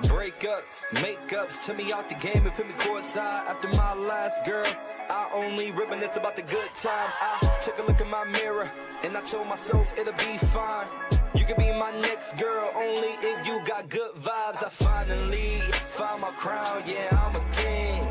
Breakups, makeups, took me out the game and put me courtside. After my last girl, I only reminisce about the good times. I took a look in my mirror and I told myself it'll be fine. You can be my next girl only if you got good vibes. I finally found my crown, yeah, I'm a king.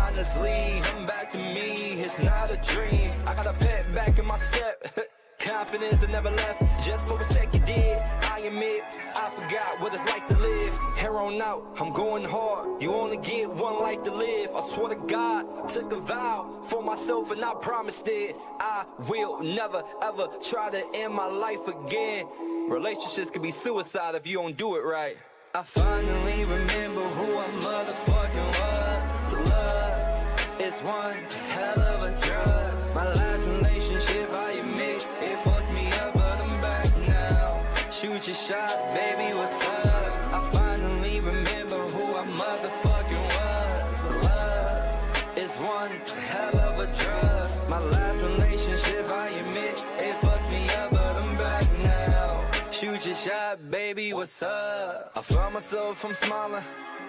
Honestly, come back to me, it's not a dream. I got a pet back in my step. Confidence that never left, just for a second did. I admit, I forgot what it's like to live. Here on out, I'm going hard. You only get one life to live. I swear to God, took a vow for myself and I promised it. I will never ever try to end my life again. Relationships can be suicide if you don't do it right. I finally remember who I motherfucking was. Love is one hell of a drug. My last relationship, I admit, it fucked me up, but I'm back now. Shoot your shot, baby, what's up? I finally remember who I motherfucking was. Love is one hell of a drug. My last relationship, I admit, it fucked me up, but I'm back now. Shoot your shot, baby, what's up? I found myself from smiling,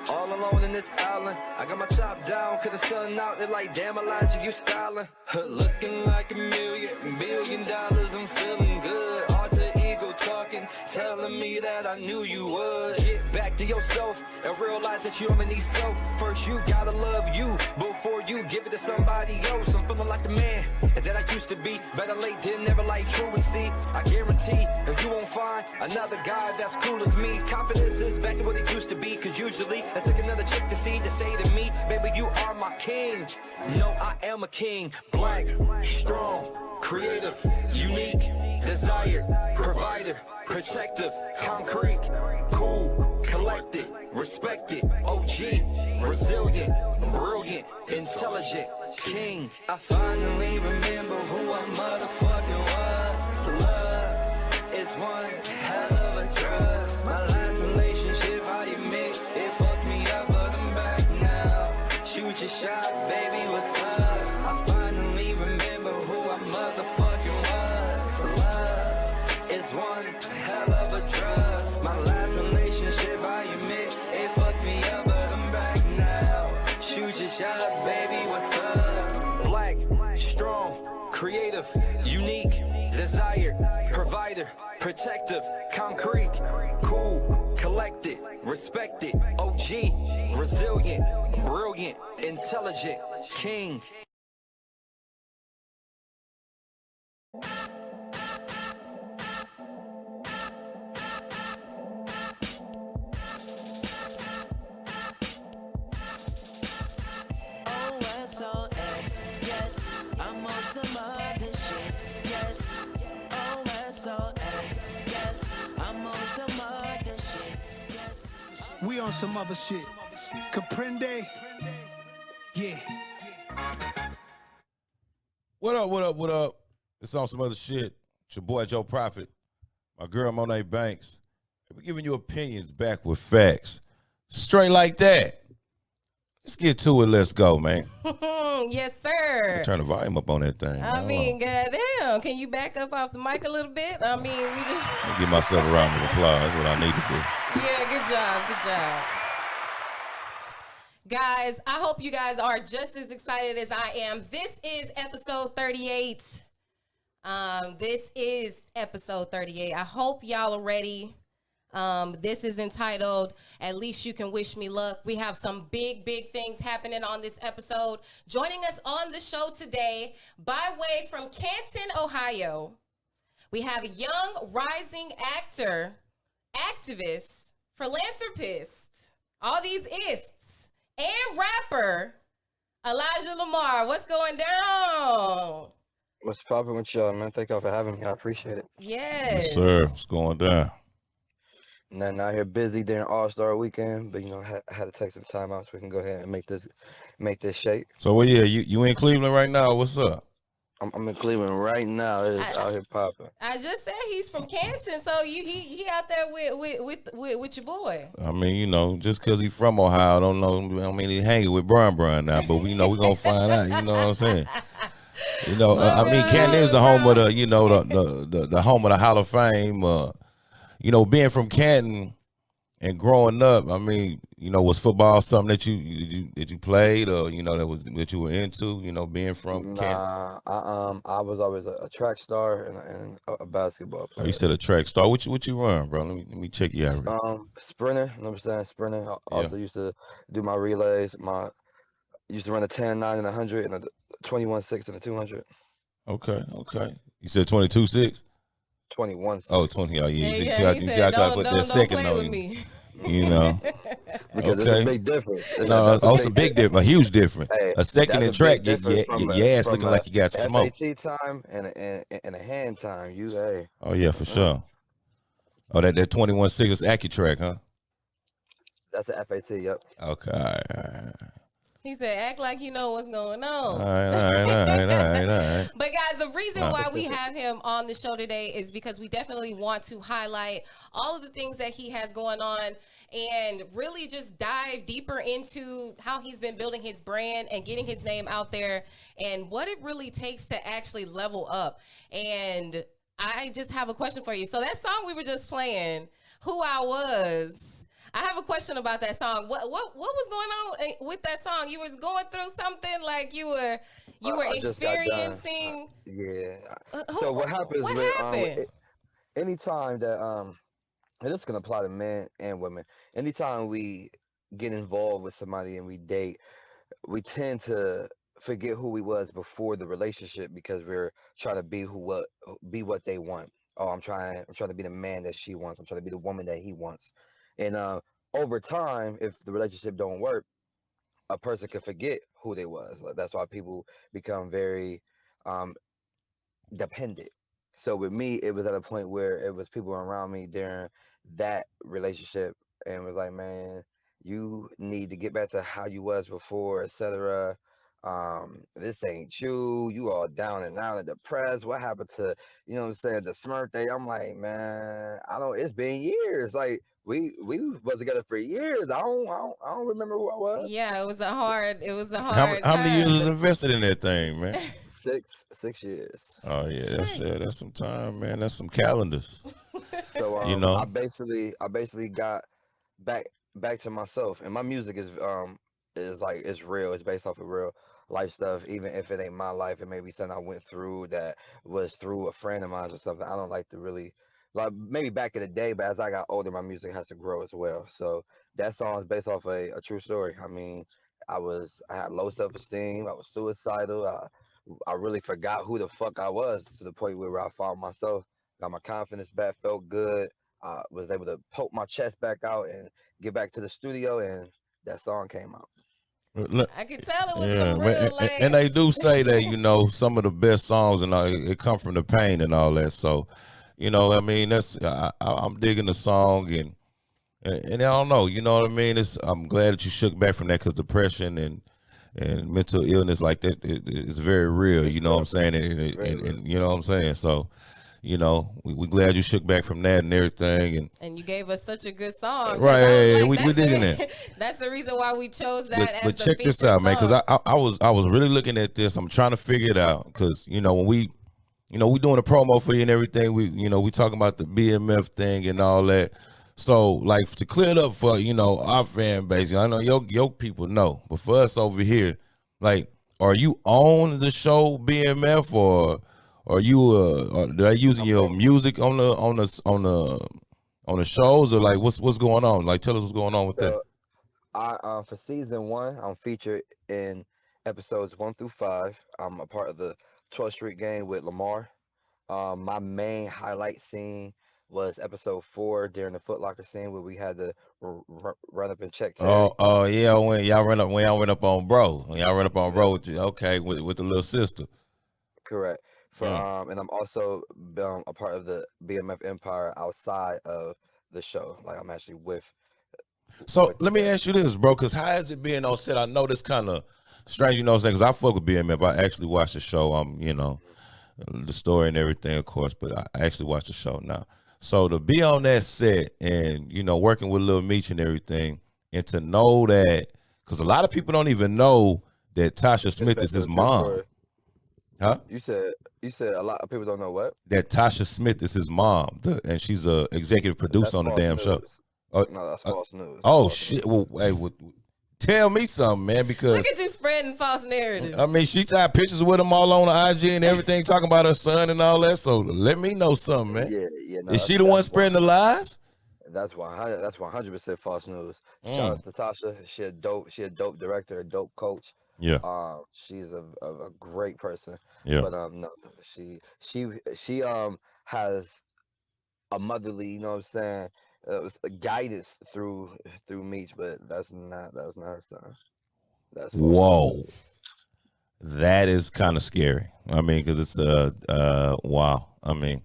all alone in this island. I got my top down, cause the sun out there like, damn Elijah, you styling. Looking like $1 billion, I'm feeling good. Alter ego talking, telling me that I knew you would. Get back to yourself and realize that you only need self. First you gotta love you before you give it to somebody else. I'm feeling like the man that I used to be. Better late than never, like truancy. I guarantee that you won't find another guy that's cool as me. Confidence is back to what it used to be, cause usually I took another chick to see to say to me, baby, you are my king. No, I am a king. Black, strong, creative, unique, desired, provider, protective, concrete, cool, collected, respected, OG, resilient, brilliant, intelligent, king. I finally remember who I motherfucking was. Love is one hell of a drug. My last relationship, I admit, it fucked me up, but I'm back now. Shoot your shot, baby, what's up? I finally remember who I motherfucking was. Love is one hell of a drug. My last relationship, I admit, it fucked me up, but I'm back now. Shoot your shot, baby, what's up? Black, strong, creative, unique, desired, provider, protective, concrete, cool, collected, respected, OG, resilient, brilliant, intelligent, king. OSOS, yes, I'm on some other shit, yes. OSOS, yes, I'm on some other shit, yes. We on some other shit. Comprende? Yeah. What up, what up, what up? It's on some other shit. It's your boy Joe Prophet, my girl Monet Banks. We're giving you opinions back with facts. Straight like that. Let's get to it. Let's go, man. Yes, sir. Turn the volume up on that thing. I mean, goddamn. Can you back up off the mic a little bit? I mean, we just... Let me give myself a round of applause. That's what I need to do. Yeah, good job. Good job. Guys, I hope you guys are just as excited as I am. This is episode 38. This is episode 38. I hope y'all are ready. This is entitled, At Least You Can Wish Me Luck. We have some big things happening on this episode. Joining us on the show today, by way from Canton, Ohio, we have a young rising actor, activist, philanthropist, all these ists, and rapper, Elijah Lamar. What's going down? What's poppin' with y'all, man? Thank y'all for having me. I appreciate it. Yes, sir. What's going down? Nothing out here busy during All-Star weekend, but I had to take some time out so we can go ahead and make this shape. So well, yeah, you in Cleveland right now? What's up? I'm in Cleveland right now. It's out here popping. I just said he's from Canton, so he out there with your boy. I mean, just because he's from Ohio, I don't mean he hanging with Brun now, but we gonna find out. You know what I'm saying? I mean, Canton is the home of the home of the Hall of Fame. Being from Canton, And growing up, I mean, was football something that you played, or that you were into? Being from Kent. I was always a track star and a basketball Oh, you player. said a track star. What you run, bro? Let me check you out. Sprinter, you know what I'm saying? Sprinter. I Yeah. also used to do my relays. Used to run a 10, 9, and 100, and a 21, 6, and a 200. Okay. Okay. You said 22.6. 21, Oh, 6. 20. Oh, yeah. Yeah, You yeah. He you said, try to put that don't second play on with you. me. Because it's a Okay. big difference. No, That's a it's a big big difference. difference, a huge difference. Hey, A second that's in a track, big difference your ass from looking a like you got smoked. FAT time and a hand time. Oh yeah, for sure. Oh, that 21.6 is AccuTrack, huh? That's an FAT. Yep. Okay, all right, all right. He said, act like you know what's going All on. right, all right, all right, all right, all right. But guys, the reason Wow. why we have him on the show today is because we definitely want to highlight all of the things that he has going on and really just dive deeper into how he's been building his brand and getting his name out there and what it really takes to actually level up. And I just have a question for you. So that song we were just playing, Who I Was, I have a question about that song. What was going on with that song? You was going through something, like you were I just got done. experiencing. Yeah. So what happens What with happened? anytime that and this can apply to men and women. Anytime we get involved with somebody and we date, we tend to forget who we was before the relationship because we're trying to be what they want. Oh, I'm trying to be the man that she wants. I'm trying to be the woman that he wants. And over time, if the relationship don't work, a person can forget who they was. Like, that's why people become very um, dependent. So with me, it was at a point where it was people around me during that relationship and was like, man, you need to get back to how you was before, etc. This ain't you. You all down and out and depressed. What happened to, you know what I'm saying, the Smurf day? I'm like, man, I don't. It's been years. Like we was together for years. I don't remember who I was. Yeah, it was a How hard how many years time. is invested in that thing, man? 6 years. Oh yeah, that's some time, man. That's some calendars. So You I know. basically got back back to myself, and my music is like it's real. It's based off of real life stuff. Even if it ain't my life, it may be something I went through that was through a friend of mine or something. I don't like to really like maybe back in the day, but as I got older, my music has to grow as well. So that song is based off a true story. I mean, I had low self esteem. I was suicidal. I really forgot who the fuck I was to the point where I found myself, got my confidence back, felt good. I was able to poke my chest back out and get back to the studio, and that song came out. Look, I could tell it was yeah, some real and like. they do say that some of the best songs and all, it come from the pain and all that. So, I mean, I'm digging the song and I don't know, you know what I mean. I'm glad that you shook back from that because depression and mental illness like that is very real. It's You know what real. I'm saying, Very real. and you know what I'm saying. So, we glad you shook back from that and everything. And you gave us such a good song. 'Cause Right, I was yeah, like, we digging that. that's the reason why we chose that as But the check this featured out, man, because song. I was really looking at this. I'm trying to figure it out because when we we doing a promo for you and everything. We talking about the BMF thing and all that. So like to clear it up for our fan base, I know your people know, but for us over here, like, are you on the show BMF or are you are they using I'm your on. music on the shows, or like what's going on? Like, tell us what's going on with that. So I for season one, I'm featured in episodes 1 through 5. I'm a part of the 12th Street Gang with Lamar. My main highlight scene was episode 4 during the Foot Locker scene where we had to run up and check Terry. Oh yeah, when y'all went up on bro. When y'all run up on Yeah, bro with you, okay, with the little sister. correct. For Mm. and I'm also a part of the BMF Empire outside of the show. Like I'm actually So with let me Terry. ask you this, bro, because how has it been on set? I know this kind of strange, you know what I'm saying? Because I fuck with BMF. I actually watched the show. The story and everything, of course, but I actually watched the show now. So to be on that set and working with Lil Meech and everything, and to know that, because a lot of people don't even know that Tasha It's Smith is based on his a true mom, story. huh? You said a lot of people don't know what. That Tasha Smith is his mom, and she's a executive producer That's on the false damn show. news. Oh, No, that's false news. oh False shit! news. Well, hey, tell me something, man, because Look at you spreading false narratives. I mean, she tied pictures with him all on the IG and everything, talking about her son and all that. So let me know something, man. Yeah, no, Is she the one spreading the lies? That's 100% false news. Shout Mm. out to Tasha. She a dope director, a dope coach. Yeah, She's a great person. yeah. But no, she has a motherly, you know what I'm saying, guidance through Meech, but that's not her son. That's false Whoa, news. that is kind of scary. I mean, because it's wow. I mean,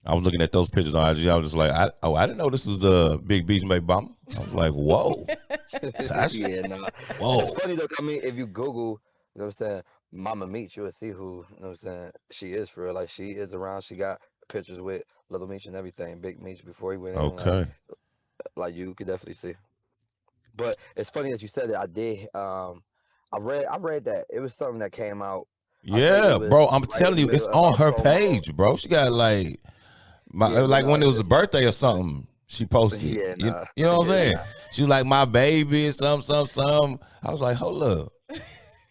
I was looking at those pictures on IG. I was just like, I didn't know this was Big Beach made Obama. I was like, whoa, Tasha? Yeah, no. Whoa. It's funny though. I mean, if you Google, you know what I'm saying, Mama Meech, you'll see who, you know what I'm saying, she is for real. Like she is around. She got pictures with Little Meech and everything, Big Meech before he went in. Okay. Like you could definitely see. But it's funny that you said it. I did. I read that it was something that came out. I think Yeah, it was bro. I'm right telling in you, the it's middle of on our her promo. page, bro. She got like Yeah, but like no, when it was a it's birthday or something. She posted. yeah, You, nah, you know what I'm yeah, saying? nah. She was like my baby, some. I was like, hold up.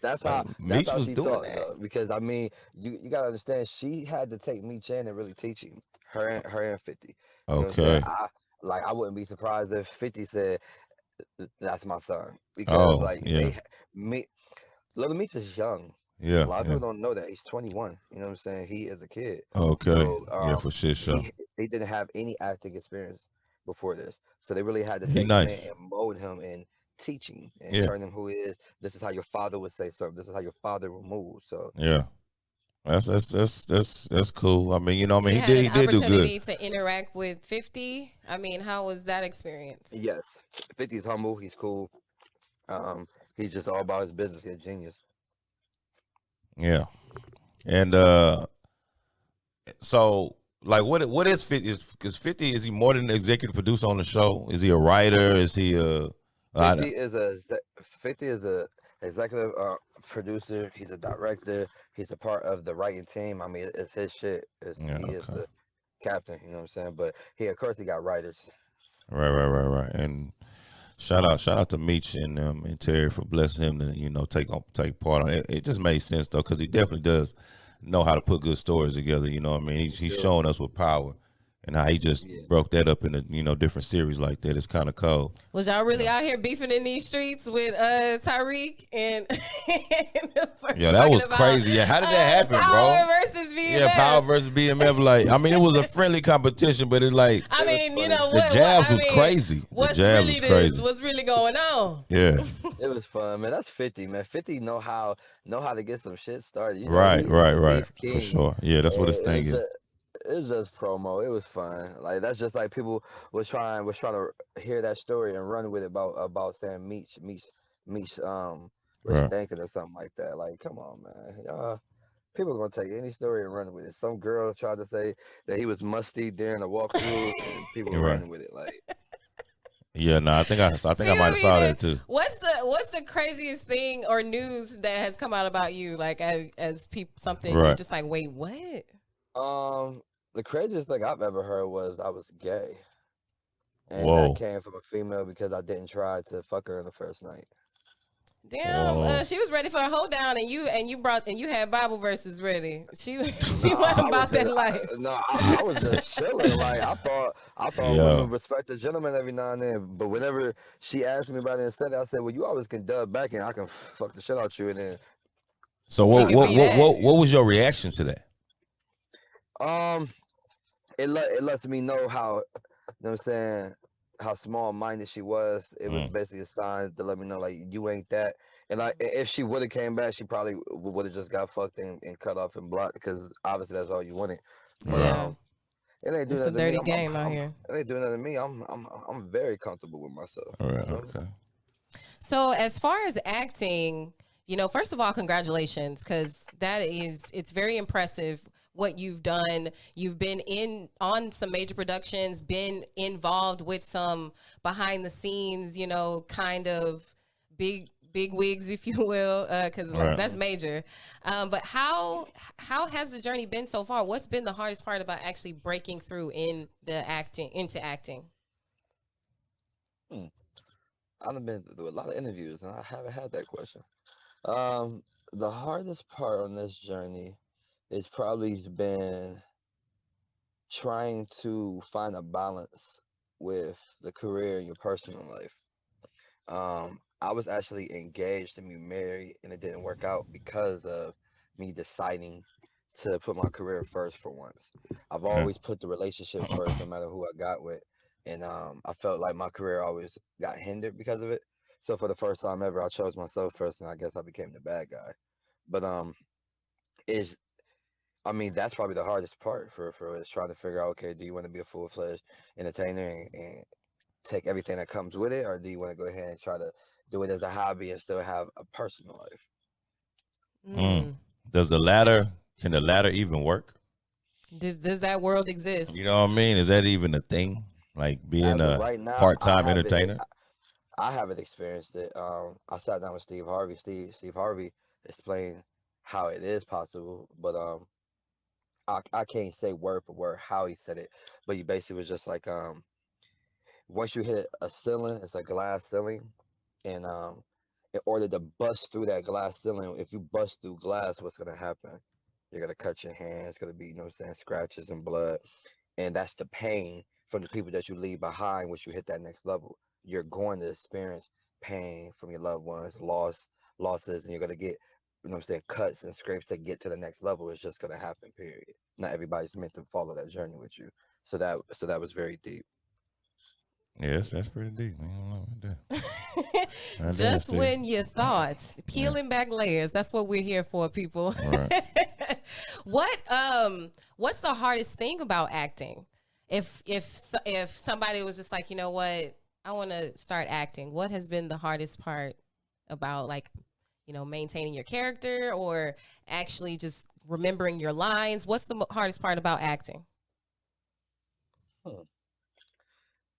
That's Like, how Meech was she doing talked that. though. Because I mean, you gotta understand, she had to take Meech in and really teach him. Her and 50. You know what I'm saying? Okay. I wouldn't be surprised if 50 said that's my son because Oh, like yeah. me Little Meech is young. A Yeah, lot of yeah. people don't know that he's 21. You know what I'm saying? He is a kid. Okay. So Yeah, for shit show. he didn't have any acting experience before this. So they really had to He take him in nice. and mold him and teach him and Yeah, turn him who he is. This is how your father would say something. This is how your father will move. So yeah. That's cool. I mean, you know, what I You mean, had an he did do good. opportunity to interact with 50. I mean, how was that experience? yes, 50's humble. He's cool. Um, he's just all about his business. He's a genius. Yeah. And so like what is 50? Is 50, is he more than an executive producer on the show? Is he a writer? Is he I, 50 is a executive producer. He's a director. He's a part of the writing team. I mean, it's his shit. yeah, He is okay. the captain. You know what I'm saying? But of course, he got writers. Right. And shout out to Meech and Terry for blessing him to, you know, take part on it. It just made sense though, because he definitely does know how to put good stories together. You know what I mean? He's Sure. showing us with power and how he just Yeah. broke that up into, you know, different series like that. It's kind of cold. Was y'all really out here beefing in these streets with Tyreek and Yeah, that was crazy. Yeah, how did that happen, Power bro? versus BMF? Yeah, Power versus BMF. Like, I mean, it was a friendly competition, but it's like I mean, you funny. know the what? jabs I was mean, crazy. The What's jabs really was crazy. what's really going on? Yeah, It was fun, man. That's 50, man. 50 know how to get some shit started. You know, right, he's the beef for king. sure. Yeah, that's what his And thing is. it's just promo. It was fun. Like that's just like people was trying to hear that story and run with it about saying Meech was Right. stinking or something like that. Like, come on, man. People gonna take any story and run with it. Some girl tried to say that he was musty during a walkthrough, and people You're right. ran with it. Like, Yeah, no, I think I might You have know, saw then, that too. What's the craziest thing or news that has come out about you? Like as people something you're Right. just like, wait, what? the craziest thing I've ever heard was I was gay, and Whoa. that came from a female because I didn't try to fuck her in the first night. Damn, Whoa. she was ready for a hold down, and you had Bible verses ready. She wasn't I about was that just, life. I was just chilling. Like I thought Yeah. women respect a gentleman every now and then. But whenever she asked me about it instead, I said, "Well, you always can dub back, and I can fuck the shit out you." And then, So He could be that. what was your reaction to that? it lets me know how, you know what I'm saying, how small minded she was. It was basically a sign to let me know like you ain't that. And like if she would have came back, she probably would have just got fucked and cut off and blocked because obviously that's all you wanted. But Yeah. it ain't doing It's a nothing to me. dirty game out here. It ain't doing nothing to me. I'm very comfortable with myself. All right, So, okay. So as far as acting, you know, first of all, congratulations, because it's very impressive what you've done. You've been on some major productions, been involved with some behind the scenes, you know, kind of big wigs, if you will, because Right. that's major. But how has the journey been so far? What's been the hardest part about actually breaking through into acting? Hmm. I've been through a lot of interviews and I haven't had that question. Um, the hardest part on this journey is probably been trying to find a balance with the career and your personal life. I was actually engaged to be married, and it didn't work out because of me deciding to put my career first for once. I've Yeah. always put the relationship first, no matter who I got with, and I felt like my career always got hindered because of it. So for the first time ever, I chose myself first, and I guess I became the bad guy. But is I mean that's probably the hardest part for is trying to figure out, okay, do you want to be a full fledged entertainer and take everything that comes with it, or do you want to go ahead and try to do it as a hobby and still have a personal life? Mm. Mm. Does the latter? Can the latter even work? Does that world You exist? know what I mean? Is that even a thing? Like being As of a right now, part-time entertainer? I haven't experienced it. I sat down with Steve Harvey. Steve Harvey explained how it is possible, but I can't say word for word how he said it. But he basically was just like once you hit a ceiling, it's a glass ceiling, and in order to bust through that glass ceiling, if you bust through glass, what's gonna happen? You're gonna cut your hand. It's gonna be, you know what I'm saying, scratches and blood, and that's the pain from the people that you leave behind once you hit that next level. You're going to experience pain from your loved ones, losses, and you're gonna get, you know what I'm saying, cuts and scrapes to get to the next level. It's just gonna happen. Period. Not everybody's meant to follow that journey with you. So that was very deep. Yeah, that's pretty deep. I don't know about that. I did Just see. when you thought, Yeah. peeling back layers. That's what we're here for, people. Right. What's the hardest thing about acting? If somebody was just like, you know what, I want to start acting. What has been the hardest part about, like, maintaining your character or actually just remembering your lines? What's the hardest part about acting? Hmm.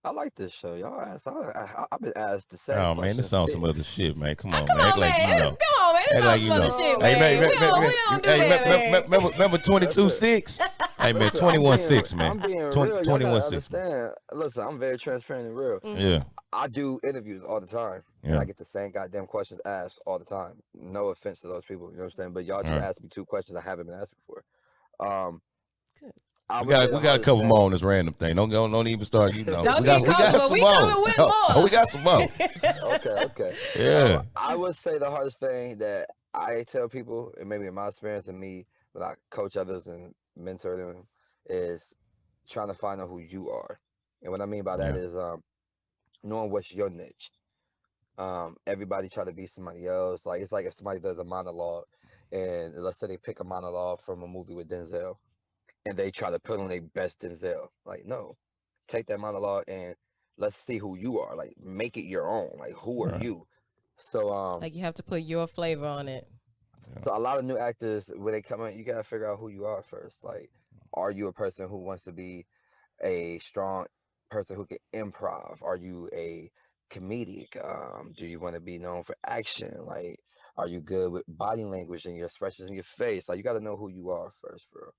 I like this show. Y'all ask. I've been asked the same Oh man, this question. sounds some other shit, man. Come Ah, on, come man. Act on, like you man. know. Come on, man. This Act on like some you other know. shit, Hey, man. man, We don't do that, man. remember Listen, 22-6? Hey man, listen. I'm 21-6, man. I'm being 20, real. Y'all gotta 21-6, man. understand. Listen, I'm very transparent and real. Mm-hmm. Yeah, I do interviews all the time, and yeah. I get the same goddamn questions asked all the time. No offense to those people, you know what I'm saying? But y'all All just right. asked me two questions I haven't been asked before. Um, Good. I We would say got the we got a hardest couple more thing. on this random thing. Don't even start. You know, Don't we get got comfortable. some We more. coming with Oh, we more. got some more. Okay, okay. Yeah. I would say the hardest thing that I tell people, and maybe in my experience and me, when I coach others and mentor them, is trying to find out who you are. And what I mean by that Yeah. is knowing what's your niche. Everybody try to be somebody else. Like it's like if somebody does a monologue, and let's say they pick a monologue from a movie with Denzel, and they try to put on their best Denzel. Like no, take that monologue and let's see who you are. Like make it your own. Like who are Right. you? So Like, you have to put your flavor on it. Yeah. so a lot of new actors when they come in, you gotta figure out who you are first. Like, are you a person who wants to be a strong person who can improv? Are you a comedic? Do you want to be known for action? Like, are you good with body language and your expressions in your face? Like, you got to know who you are first, for real.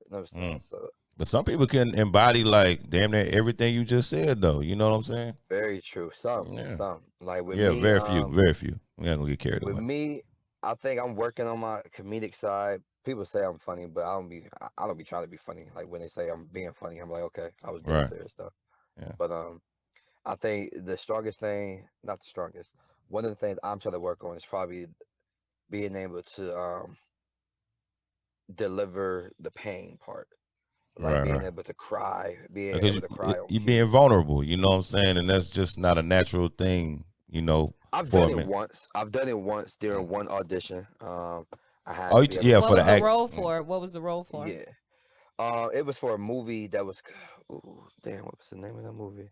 You know what I'm saying? Mm. So, But some people can embody like damn near everything you just said, though. You know what I'm saying? very true. Yeah. Some. Like Yeah. Very few. Very few. We ain't gonna get carried with away. me, I think I'm working on my comedic side. People say I'm funny, but I don't be trying to be funny. Like when they say I'm being funny, I'm like, okay, I was dead Right. serious though. Yeah. But I think the strongest thing, not the strongest, one of the things I'm trying to work on is probably being able to deliver the pain part, like Right. being Right. able to cry, being Because able to cry on you being cue. vulnerable. You know what I'm saying? And that's just not a natural thing. You know, I've for done a it man. once. I've done it once during one audition. I had Oh, to be able yeah, to What for the was the cry. act. role Mm. for? What was the role for? Yeah. It was for a movie that was, ooh, damn, what was the name of that movie?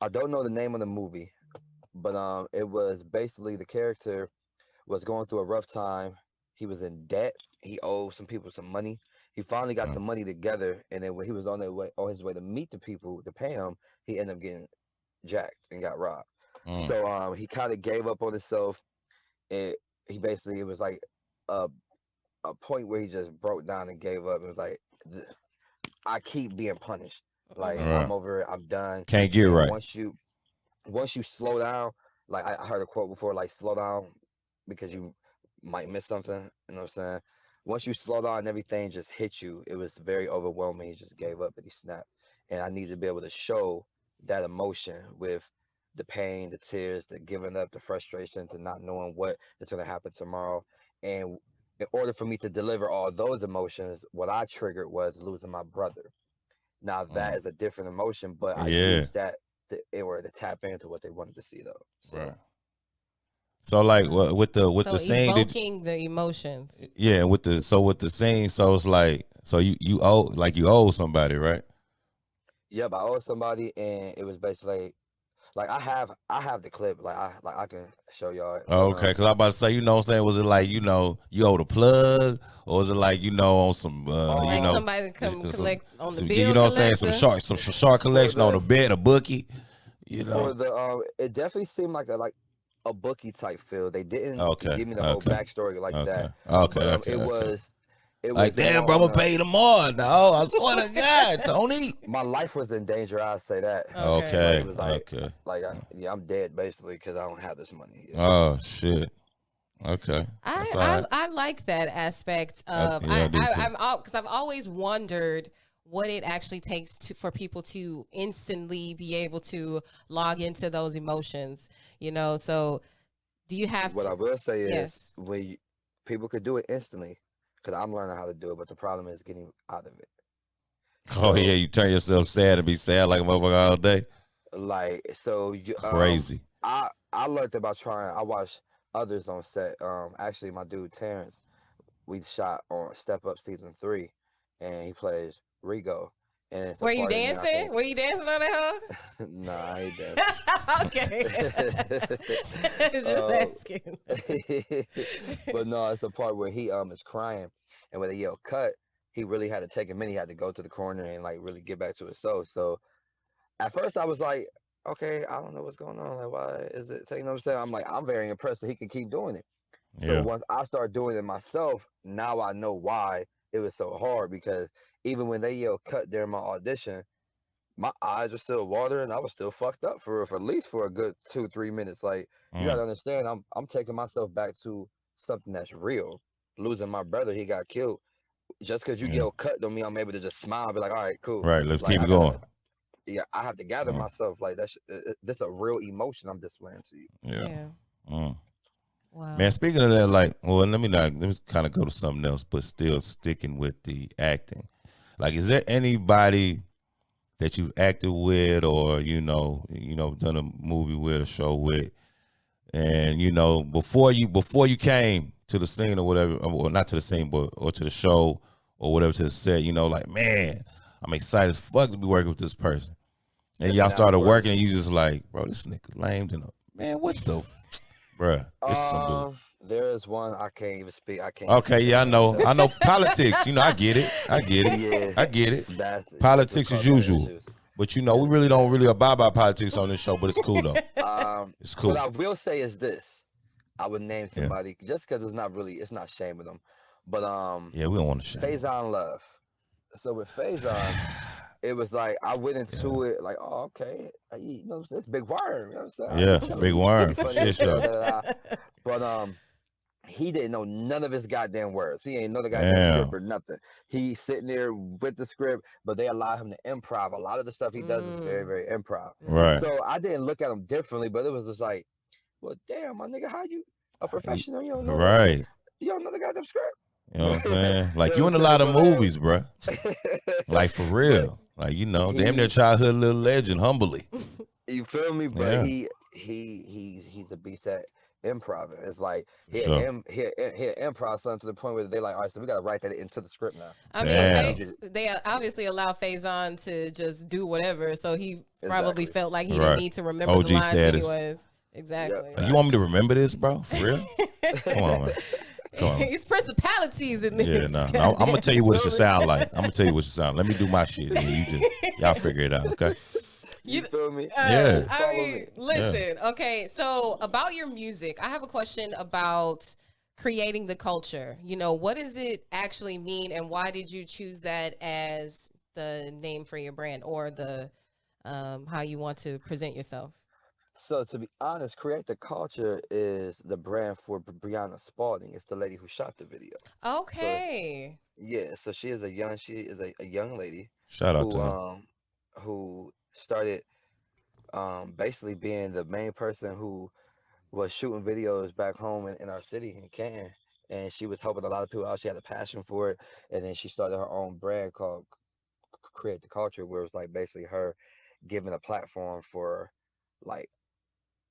I don't know the name of the movie, but it was basically the character was going through a rough time. He was in debt. He owed some people some money. He finally got Mm. the money together, and then when he was on his way to meet the people to pay him, he ended up getting jacked and got robbed. Mm. So he kind of gave up on himself. It he basically it was like a a point where he just broke down and gave up. It was like I keep being punished. Like Mm-hmm. Right. I'm over it. I'm done. Can't get And right. once you once you slow down, like I heard a quote before, like slow down because you might miss something. You know what I'm saying? Once you slow down and everything just hit you, it was very overwhelming. He just gave up and he snapped. And I need to be able to show that emotion with the pain, the tears, the giving up, the frustration, to not knowing what is going to happen tomorrow. And in order for me to deliver all those emotions, what I triggered was losing my brother. Now that Mm. is a different emotion, but I Yeah. used that in order to tap into what they wanted to see, though. So Right. So like with So the scene, evoking the emotions. yeah, with the scene, so it's like so you owe somebody, right? yep, I owe somebody, and it was basically like I have the clip, like I can show y'all. Oh, But okay, because I'm about to say, you know what I'm saying? Was it like, you owe the plug? Or was it like, on some, Like somebody to come collect on the bill you know what I'm saying? collector. Some shark collection on the bed, a bookie, for the it definitely seemed like a bookie type feel. They didn't Okay, give me the whole okay, backstory like okay, that, okay, but okay, it okay. was it Like, was damn, more bro, I'm on gonna pay you tomorrow. No, I swear to God, Tony. my life was in danger. I say that. Okay. Like Okay, it was like okay. yeah, I'm dead basically because I don't have this money. Yeah. Oh, shit. Okay. That's all right. I like that aspect of yeah, I do too. because I've always wondered what it actually takes for people to instantly be able to log into those emotions. So do you have What to? I will say is Yes. people could do it instantly because I'm learning how to do it, but the problem is getting out of it. Oh, yeah, So you turn yourself sad and be sad like a motherfucker all day. Crazy. I learned about trying. I watched others on set. Actually, my dude Terrence, we shot on Step Up season 3, and he plays Rigo, and it's a Were you part in there I dancing? Were you dancing on that? nah, I ain't dancing. Okay. Just asking. But no, it's a part where he is crying, and when they yell cut, he really had to take a minute. He had to go to the corner and like really get back to his soul. So at first I was like, okay, I don't know what's going on. Like, why is it? You know what I'm saying? I'm like, I'm very impressed that he can keep doing it. So Yeah. once I start doing it myself, now I know why it was so hard, because even when they yell cut during my audition, my eyes are still watering. I was still fucked up for at least for a good 2-3 minutes. Like, you Mm. gotta understand, I'm taking myself back to something that's real. Losing my brother, he got killed. Just because you Yeah. yell cut don't mean I'm able to just smile and be like, all right, cool. Right. Let's Like keep I it going. gotta, yeah, I have to gather Mm. myself. Like this a real emotion I'm displaying to you. Yeah. Yeah. Mm. Wow. Man, speaking of that, like, well, let me kind of go to something else, but still sticking with the acting. Like, is there anybody that you've acted with, or done a movie with, a show with, and before you came to the scene or whatever, or not to the scene, but or to the show or whatever, to the set, like, man, I'm excited as fuck to be working with this person, and y'all started working, and you just like, bro, this nigga lame, man, what the. Bruh, this is some bull. There is one I can't even speak. I can't. Okay, yeah, I know politics. I get it. Yeah, I get it. that's Politics as usual. issues. But we really don't really abide by politics on this show, but it's cool though. It's cool. What I will say is this: I would name Yeah. somebody just because it's not shaming them, but Yeah, we don't want to shame. Faison Love. So with Faison, it was like I went into it like, oh, okay, it's Big Worm. You know what I'm saying? Yeah, Big Worm for shit show. But he didn't know none of his goddamn words. He ain't know the goddamn Damn. script or nothing. He's sitting there with the script, but they allow him to improv. A lot of the stuff he does is very, very improv. Right. So I didn't look at him differently, but it was just like, well, damn, my nigga, how you a professional? You don't know Right. You don't know the goddamn script. You know what I'm saying? Like, You you know in a what I'm lot of saying? movies, bruh. Like, for real. Like, damn near childhood little legend, humbly. You feel me? But Yeah. he's a beast at improv. It's like he'll Sure. improv something to the point where they're like, all right, so we gotta write that into the script now. I Damn. mean, they obviously allow Faison to just do whatever, so he probably Exactly. felt like he Right. didn't need to remember OG the lines status. anyways. Exactly. Yep. You want me to remember this, bro? For real? Come on, man. Come on. It's principalities in this. Yeah, no. I'm gonna tell you what it should sound like. Let me do my shit, and y'all figure it out, okay? You feel me? Yeah. I Follow mean, me. listen. Okay, so about your music, I have a question about creating the culture. What does it actually mean, and why did you choose that as the name for your brand, or the how you want to present yourself? So to be honest, Create the Culture is the brand for Brianna Spalding. It's the lady who shot the video. So Okay. yeah, so she is a young lady Shout out to who her. who started basically being the main person who was shooting videos back home in our city in Canton. And she was helping a lot of people out. She had a passion for it. And then she started her own brand called Create the Culture, where it was like basically her giving a platform for like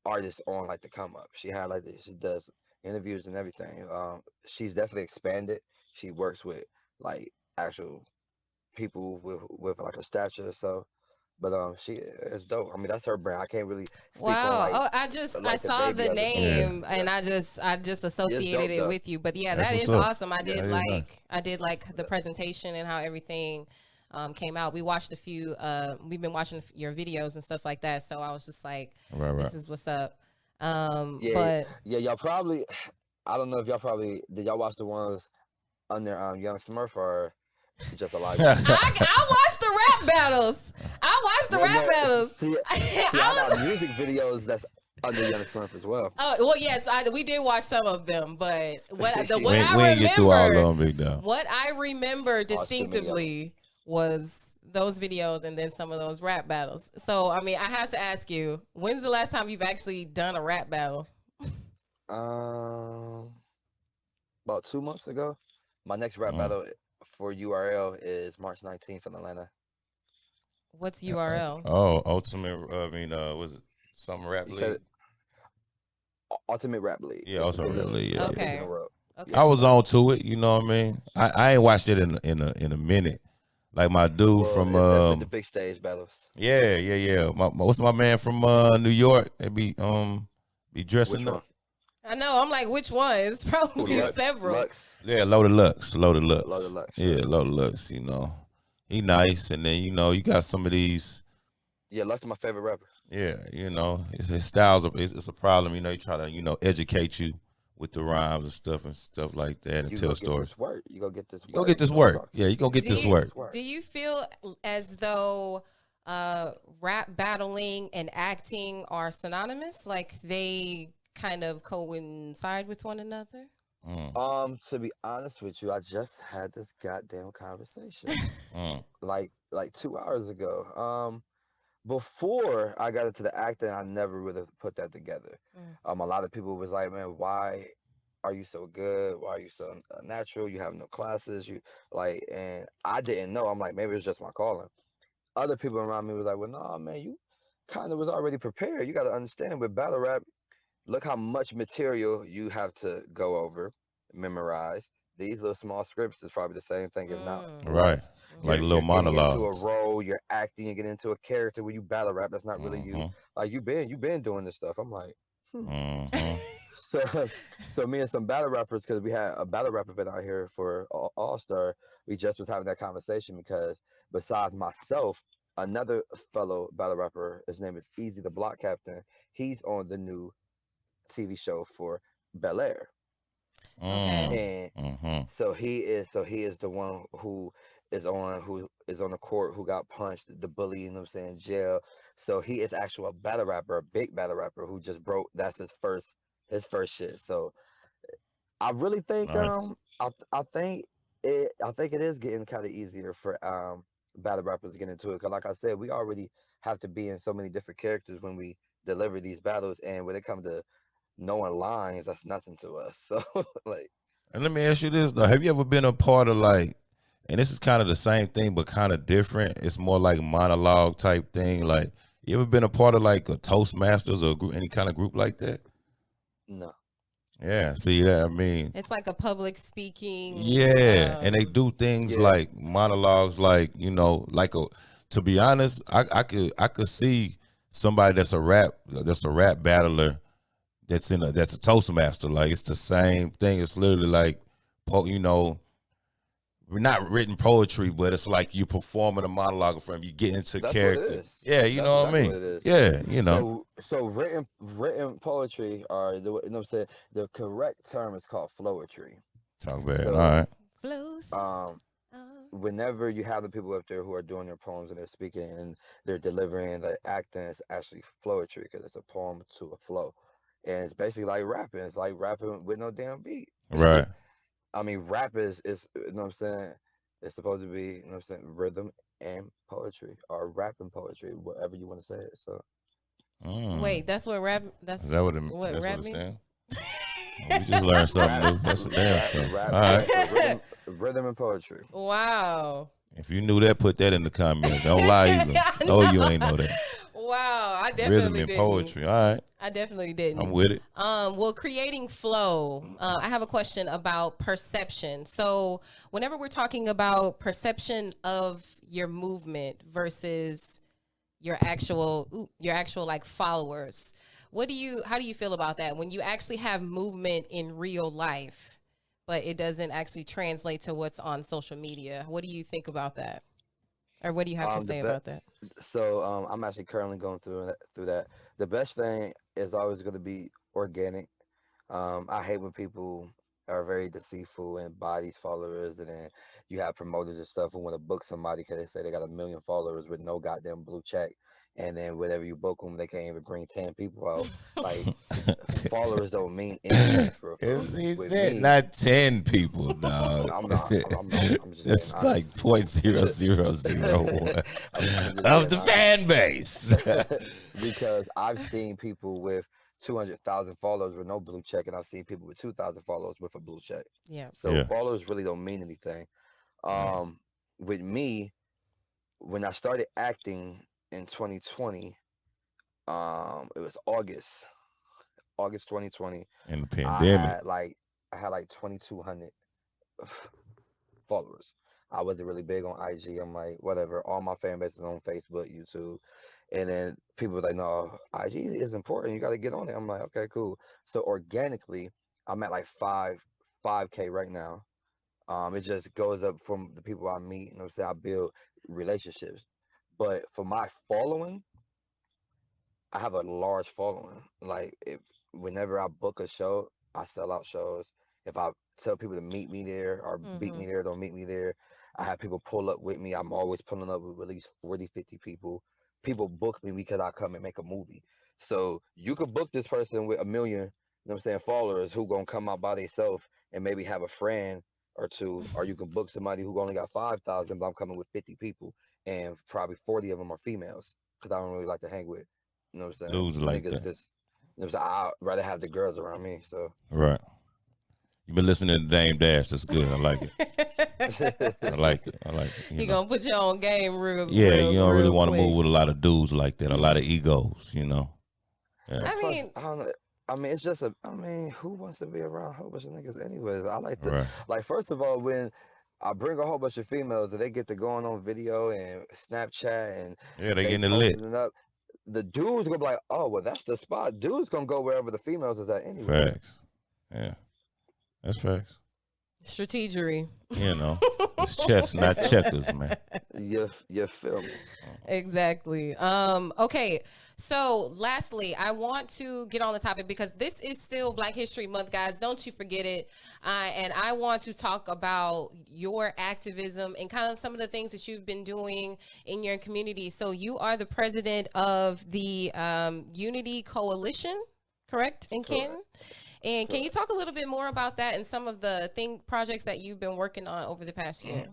artists on like the come up. She had like this, she does interviews and everything. She's definitely expanded. She works with like actual people with like a stature. So, but she is dope. I mean, that's her brand. I can't really speak on Wow. like Oh, I the saw baby the other than Yeah. name yeah, and I just yeah, it's associated dope it though. with you. But yeah, That's that what's is up. awesome. Yeah, that is nice. I did like the presentation and how everything came out. We watched a few we've been watching your videos and stuff like that. So I was just like, Right. this is what's up. Yeah, But yeah. Y'all probably. I don't know if y'all probably did. Y'all watch the ones under Young Smurf or just Elijah? I watched the rap battles. I watched the No, rap no. battles. See, I I got was music videos that's under Young Smurf as well. Oh well, yes, we did watch some of them, but We what ain't, we I ain't get through all remember, of them, big dog. what I remember Oh, it's too many of them. distinctively was those videos and then some of those rap battles. So I mean, I have to ask you, when's the last time you've actually done a rap battle? Um, about 2 months ago, my next rap Mm. battle for URL is March 19th in Atlanta. What's URL? Oh, ultimate. Was it some rap You said league? Ultimate Rap League. Yeah, It's the ultimate rap biggest, league. Yeah, biggest yeah. in Okay, the world. okay. I was on to it. You know what I mean? I ain't watched it in a minute. Like my dude Well, from it's definitely the big stage battles. yeah. What's my man from New York? They be Which dressing one? up. I know. I'm like, which one? It's Who, probably Lux? several. Lux? Yeah, Loaded Lux. Loaded Lux, Yeah, yeah. Loaded Lux. You know, he nice, and then you got some of these. Yeah, Lux is my favorite rapper. Yeah, it's his styles. It's a problem. You try to educate you with the rhymes and stuff like that, and You tell go get stories. this work. You go get this You go work. get this You know what I'm work. talking. Yeah, you gonna get Do this you work. do you feel as though rap battling and acting are synonymous? Like they kind of coincide with one another? Mm, To be honest with you, I just had this goddamn conversation mm, like 2 hours ago. Before I got into the acting, I never really put that together. Mm. A lot of people was like, "Man, why are you so good? Why are you so natural? You have no classes. You like," and I didn't know. I'm like, maybe it's just my calling. Other people around me was like, "Well, no, man, you kind of was already prepared. You got to understand with battle rap, look how much material you have to go over, memorize. These little small scripts is probably the same thing, if not Mm. right. less. Like Mhm. You're little getting into a monologues. role, you're acting, you're getting into a character when you battle rap. That's not really you. Mm-hmm. Like you've been doing this stuff. I'm like, hmm. Mm-hmm. So, so me and some battle rappers, because we had a battle rap event out here for All Star, we just was having that conversation because besides myself, another fellow battle rapper, his name is Easy the Block Captain. He's on the new TV show for Bel Air, Okay. and Mm-hmm. so he is the one who is on the court who got punched, the bully, you know what I'm saying, jail. So he is actual a battle rapper, a big battle rapper who just broke. That's his first shit. So I really think Nice. I think it is getting kind of easier for battle rappers to get into it, because like I said, we already have to be in so many different characters when we deliver these battles, and when it comes to knowing lines, that's nothing to us. So like, And let me ask you this though: have you ever been a part of like? And this is kind of the same thing, but kind of different. It's more like monologue type thing. Like, you ever been a part of like a Toastmasters or a group, any kind of group like that? no. Yeah. See that? I mean, It's like a public speaking. yeah, and they do things Yeah, like monologues, like like a. To be honest, I could see somebody that's a rap battler that's a Toastmaster. Like it's the same thing. It's literally like, we're not written poetry, but it's like you performing a monologue from you get into that's what it character. is. Yeah, you That's know what I exactly what mean. it is. Yeah. So written poetry, or you know what I'm saying, the correct term is called flowetry. Talk bad. All So right. Flow system. um whenever you have the people up there who are doing their poems and they're speaking and they're delivering, the acting is actually flowetry because it's a poem to a flow, and it's basically like rapping. It's like rapping with no damn beat. Right. I mean, rap is you know what I'm saying. It's supposed to be, you know what I'm saying, rhythm and poetry, or rap and poetry, whatever you want to say it. So Mm. Wait, that's what rap. Is That's that what what that's what rap it's means. saying? We just learned something rap, new. That's for damn sure. rap, All right. rhythm and poetry. Wow. If you knew that, put that in the comments. Don't lie either. I No, you know. ain't know that. Wow, I Rhythm definitely and didn't. poetry. All right. I definitely didn't. I'm with it. Well, creating flow. I have a question about perception. So, whenever we're talking about perception of your movement versus your actual like followers, how do you feel about that when you actually have movement in real life, but it doesn't actually translate to what's on social media? What do you think about that, or what do you have to The say best. about that? So I'm actually currently going through that. The best thing is always going to be organic. I hate when people are very deceitful and buy these followers, and then you have promoters and stuff who want to book somebody because they say they got 1 million followers with no goddamn blue check, and then whenever you book them, they can't even bring 10 people out. Like, followers don't mean anything for real, for real. He With said me, not 10 people, dog. I'm not. I'm just being It's like honest. 0.0001 I'm just of being the honest. fan base. Because I've seen people with 200,000 followers with no blue check, and I've seen people with 2,000 followers with a blue check. Yeah. So Yeah. followers really don't mean anything. Yeah. With me, when I started acting in 2020, it was August 2020. In the I pandemic. had like I had like 2,200 followers. I wasn't really big on IG. I'm like, whatever. All my fan base is on Facebook, YouTube. And then people were like, no, IG is important. You got to get on it. I'm like, okay, cool. So organically, I'm at like 5K right now. It just goes up from the people I meet. You know what I'm saying? I build relationships. But for my following, I have a large following. Like, if whenever I book a show, I sell out shows. If I tell people to meet me there or beat Mm-hmm. me there, don't meet me there. I have people pull up with me. I'm always pulling up with at least 40, 50 people. People book me because I come and make a movie. So you could book this person with 1 million, you know what I'm saying, followers who gonna come out by themselves and maybe have a friend or two, or you can book somebody who only got 5,000, but I'm coming with 50 people and probably 40 of them are females because I don't really like to hang with, you know what I'm saying, Dudes like niggas, that. because you know what I'm saying, I'd rather have the girls around me. So Right. You been listening to Dame Dash. That's good. I like it. I like it. I like it. You gonna put your own game Yeah, real, you don't really real want to quick. move with a lot of dudes like that. A lot of egos, Yeah. and I plus, mean, I don't know. I mean, it's just I mean, who wants to be around a whole bunch of niggas anyways? I like to, Right. like, first of all, when I bring a whole bunch of females and they get to going on video and Snapchat and Yeah, they they getting it lit. posting it up, the dudes gonna be like, oh, well, that's the spot. Dudes gonna go wherever the females is at anyways. Facts. Yeah. That's facts. strategery. It's chess, not checkers, man. You feel me? Exactly. Okay. So lastly, I want to get on the topic because this is still Black History Month, guys. Don't you forget it. And I want to talk about your activism and kind of some of the things that you've been doing in your community. So you are the president of the Unity Coalition, correct, in Canton? And can you talk a little bit more about that and some of the projects that you've been working on over the past year?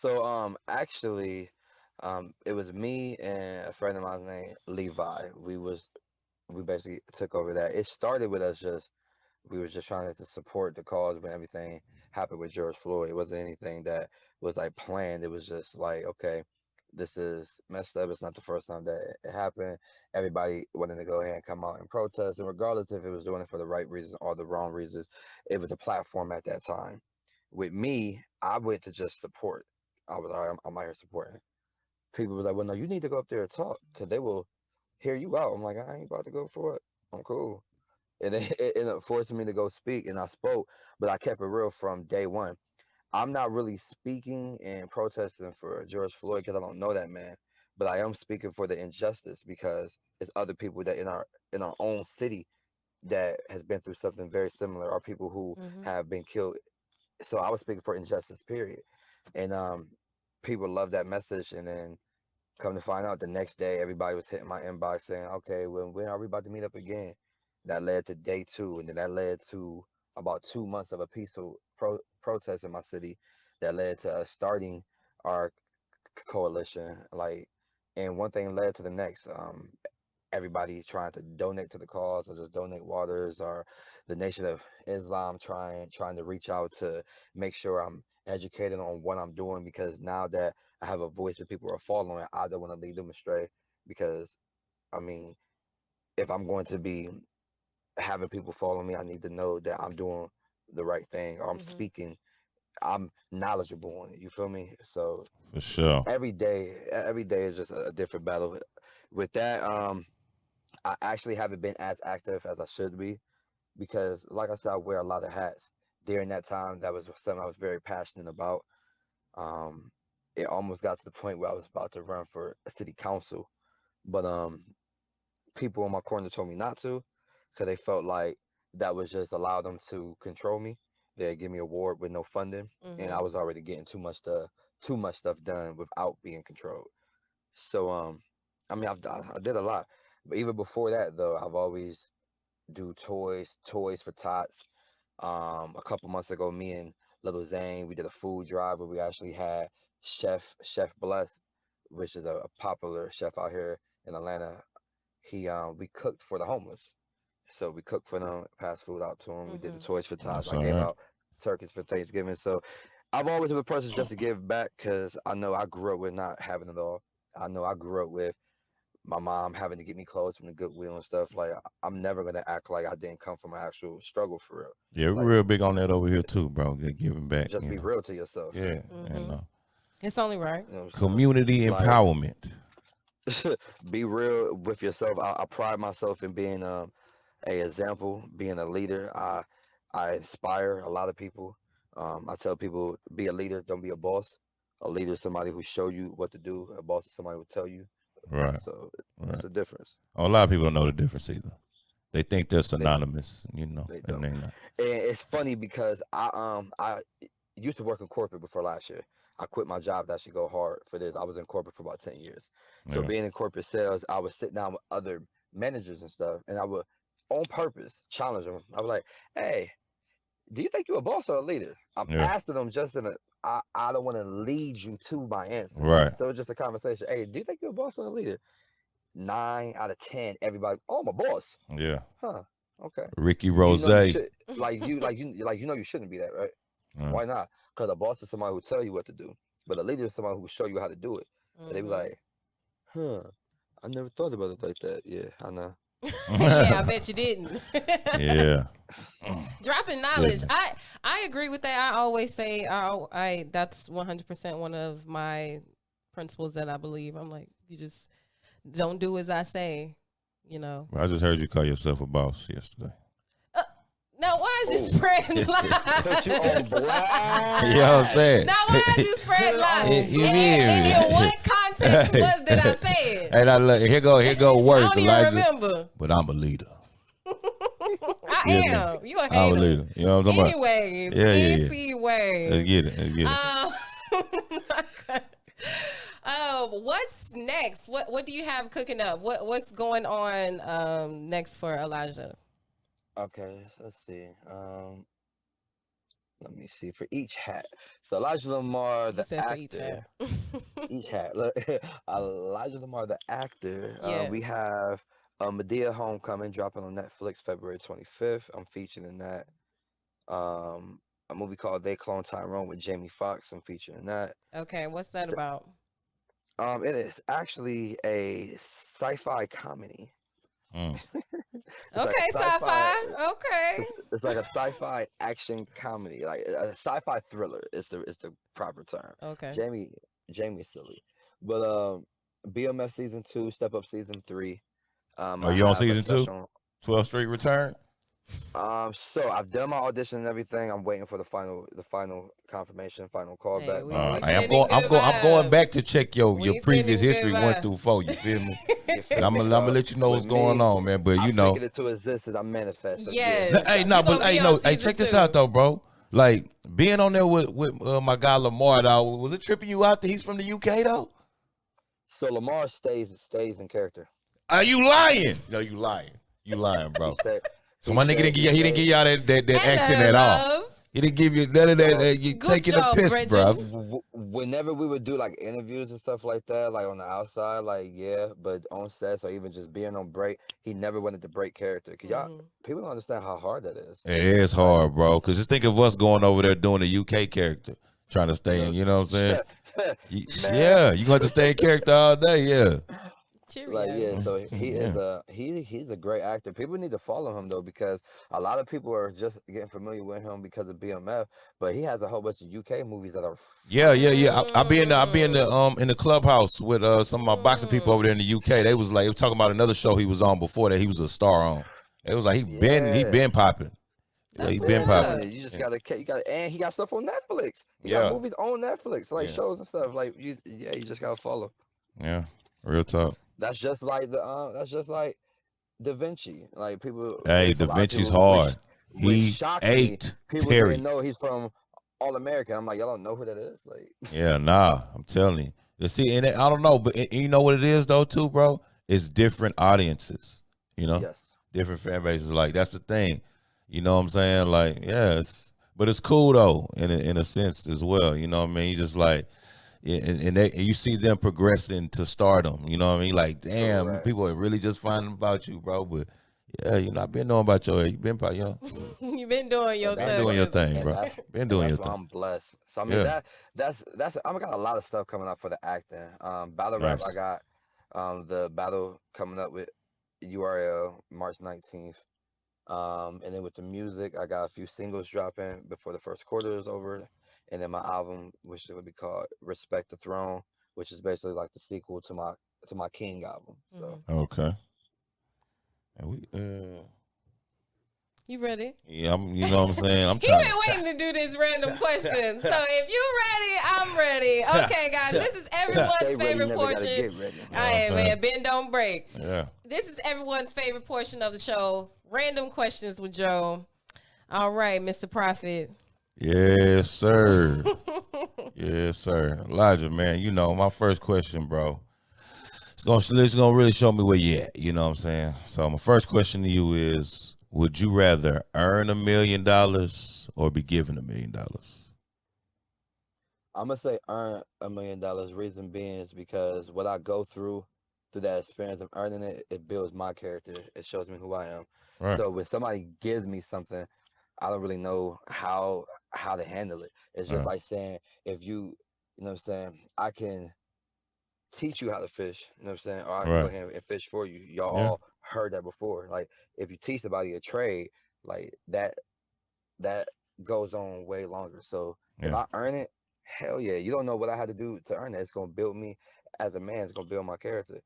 So actually, it was me and a friend of mine named Levi. We basically took over that. It started with us just we was just trying to support the cause when everything happened with George Floyd. It wasn't anything that was like planned. It was just like, okay, this is messed up. It's not the first time that it happened. Everybody wanted to go ahead and come out and protest, and regardless if it was doing it for the right reason or the wrong reasons, it was a platform at that time. With me, I went to just support. I was like, I'm out here supporting. People were like, well, no, you need to go up there and talk because they will hear you out. I'm like, I ain't about to go for it. I'm cool. And it ended up forcing me to go speak, and I spoke, but I kept it real from day one. I'm not really speaking and protesting for George Floyd because I don't know that man, but I am speaking for the injustice because it's other people that in our own city that has been through something very similar, or people who Mm-hmm. have been killed. So I was speaking for injustice, period. and people love that message. And then come to find out, the next day, everybody was hitting my inbox saying, "Okay, when are we about to meet up again?" That led to day two, and then that led to about 2 months of a peaceful protest in my city. That led to us starting our coalition. Like, and one thing led to the next. Everybody trying to donate to the cause, or just donate waters, or the Nation of Islam trying to reach out to make sure I'm educated on what I'm doing, because now that I have a voice that people are following, I don't want to lead them astray. Because I mean, if I'm going to be having people follow me, I need to know that I'm doing the right thing, or I'm speaking, I'm knowledgeable on it. You feel me? So For sure. every day is just a different battle. With that, I actually haven't been as active as I should be, because, like I said, I wear a lot of hats. During that time, that was something I was very passionate about. Um, it almost got to the point where I was about to run for a city council, but people in my corner told me not to, because they felt like that was just allow them to control me. They'd give me a award with no funding, and I was already getting too much stuff done without being controlled. So I mean, I did a lot, but even before that though, I've always do toys for tots. A couple months ago, me and Little Zane, we did a food drive where we actually had Chef Bless, which is a popular chef out here in Atlanta. We cooked for the homeless. So we cooked for them, passed food out to them. We did the toys for tots. That's I all gave right. out turkeys for Thanksgiving. So I've always been a person just to give back, because I know I grew up with not having it all. I know I grew up with my mom having to get me clothes from the Goodwill and stuff. Like, I'm never gonna act like I didn't come from an actual struggle for real. Yeah, we're Like, real big on that over here too, bro. Giving back. just be real to yourself. Yeah, It's only right. You know what I'm saying? community Like, empowerment. be real with yourself. I pride myself in being a example, being a leader. I inspire a lot of people. I tell people, be a leader, don't be a boss. A leader is somebody who show you what to do. A boss is somebody who tell you. Right. So Right. it's a difference. A lot of people don't know the difference either. They think they're They synonymous, they and don't. they not. And it's funny because I used to work in corporate before last year. I quit my job to actually go hard for this. I was in corporate for about 10 years. So Yeah. being in corporate sales, I would sit down with other managers and stuff, and I would, on purpose, challenge them. I was like, "Hey, do you think you're a boss or a leader?" I'm Yeah. asking them just in a, I don't want to lead you to my answer. Right. So it's just a conversation. Hey, do you think you're a boss or a leader? 9 out of 10, everybody, oh, I'm a boss. Yeah. Huh. Okay. Ricky You Rose. know you should, you shouldn't be that, right? Right. Why not? Because a boss is somebody who tell you what to do, but a leader is somebody who will show you how to do it. And they be like, huh, I never thought about it like that. Yeah, I know. Yeah, I bet you didn't. Yeah. Dropping knowledge. Goodness. I agree with that. I always say I that's 100% one of my principles that I believe. I'm like, you just don't do as I say, you know. Well, I just heard you call yourself a boss yesterday. Now why is this spreading Put you on lies? blast. You know what I'm saying? Now why is this spreading lies? You And did. in what context was that I said? And I look, here go I words, don't even Elijah. remember. But I'm a leader. I Yeah, am. You a I'm a hater. leader. You know what I'm talking about? Anyways, Yeah. anyway. Let's get it. Let's get it. What's next? What do you have cooking up? What's going on next for Elijah? Okay, let's see. Let me see. For each hat. So Elijah Lamar, He the said for each actor. hat. Each hat. Look, Elijah Lamar, the actor. We Yes. have Madea Homecoming dropping on Netflix February 25th. I'm featuring in that. A movie called They Clone Tyrone with Jamie Foxx. I'm featuring that. Okay, what's that St- about? It is actually a sci-fi comedy. Mm. It's like Okay, a sci-fi. Okay. It's like a sci-fi action comedy, like a sci-fi thriller is the proper term. Okay. Jamie's silly, but BMF season 2, Step Up season 3. Are I you on have a season 2? special. 12th Street Return? So I've done my audition and everything. I'm waiting for the final confirmation, final Hey, callback. we- but I'm we waiting. sending good I'm going back vibes. to check your We previous sending history good 1 vibes. through 4. You feel me? You And feel I'm me? gonna So let you know what's with going me, on, man. But I you know, figured it to exist as I manifest. So Yes. yeah. hey, You no, gonna but hey, be no, on hey, season check this 2. out though, bro. Like being on there with my guy Lamar, though, was it tripping you out that he's from the UK though? So Lamar stays in character. Are you lying? No, you lying. You lying, He bro. stay, So my nigga didn't give he didn't give y'all that accent Hello, at all. love. He didn't give you none of that. You Good taking job, a piss, Bridget. bro. Whenever we would do like interviews and stuff like that, like on the outside, like yeah, but on sets or even just being on break, he never wanted to break character. Cause y'all people don't understand how hard that is. It is hard, bro. Cause just think of us going over there doing a UK character, trying to stay in. You know what I'm saying? Yeah, you gonna have to stay in character all day. Yeah. Cheerio. Like yeah, so he is Yeah. he's a great actor. People need to follow him though because a lot of people are just getting familiar with him because of BMF, but he has a whole bunch of UK movies that are Yeah. I be in the clubhouse with some of my boxing people over there in the UK. They was talking about another show he was on before that he was a star on. It was like he been popping. Yeah, he That's been what's popping. up. You just gotta and he got stuff on Netflix. He Yeah. got movies on Netflix, like Yeah. shows and stuff. Like you just gotta follow. Yeah, real talk. That's just like Da Vinci. Like people Hey, a Da lot of Vinci's people, hard. which He shocked me. ate People Terry. didn't know he's from All American. I'm like, y'all don't know who that is? Like Yeah, nah, I'm telling you. You see, and I don't know, but you know what it is though, too, bro. It's different audiences. You know, yes. different fan bases. Like that's the thing. You know what I'm saying? Like, yes, but it's cool though, in a sense as well. You know what I mean? You just like, and you see them progressing to stardom. You know what I mean? Like, damn, Correct. people are really just finding about you, bro. But yeah, you not been knowing about your. You been, you know, You've been doing your been thing. doing your thing, And bro. that- Been doing your that's why thing. I'm blessed. So I mean Yeah. that's I've got a lot of stuff coming up for the acting. Battle rap Nice. I got the battle coming up with URL March 19th. And then with the music, I got a few singles dropping before the first quarter is over, and then my album, which would be called Respect the Throne, which is basically like the sequel to my King album. So Okay. And You ready? yeah, you know what I'm saying? I'm He trying. been waiting to do this random question. So if you ready, I'm ready. Okay, guys, this is stay everyone's ready, you favorite never gotta portion. get ready. All right, saying? man. Bend, don't break. Yeah. This is everyone's favorite portion of the show. Random questions with Joe. All right, Mr. Prophet. Yes, sir. Yes, sir. Elijah, man, you know, my first question, bro. It's gonna really show me where you at. You know what I'm saying? So my first question to you is, would you rather earn $1 million or be given $1 million? I'm gonna say earn $1 million. Reason being is because what I go through that experience of earning it, it builds my character. It shows me who I am. Right. So when somebody gives me something, I don't really know how to handle it. It's just Right. like saying if you know what I'm saying, I can teach you how to fish. You know what I'm saying, or I can go Right. ahead and fish for you. Y'all Yeah. all heard that before. Like if you teach somebody a trade, like that goes on way longer. So if Yeah. I earn it, hell yeah. You don't know what I had to do to earn it. It's gonna build me as a man. It's gonna build my character.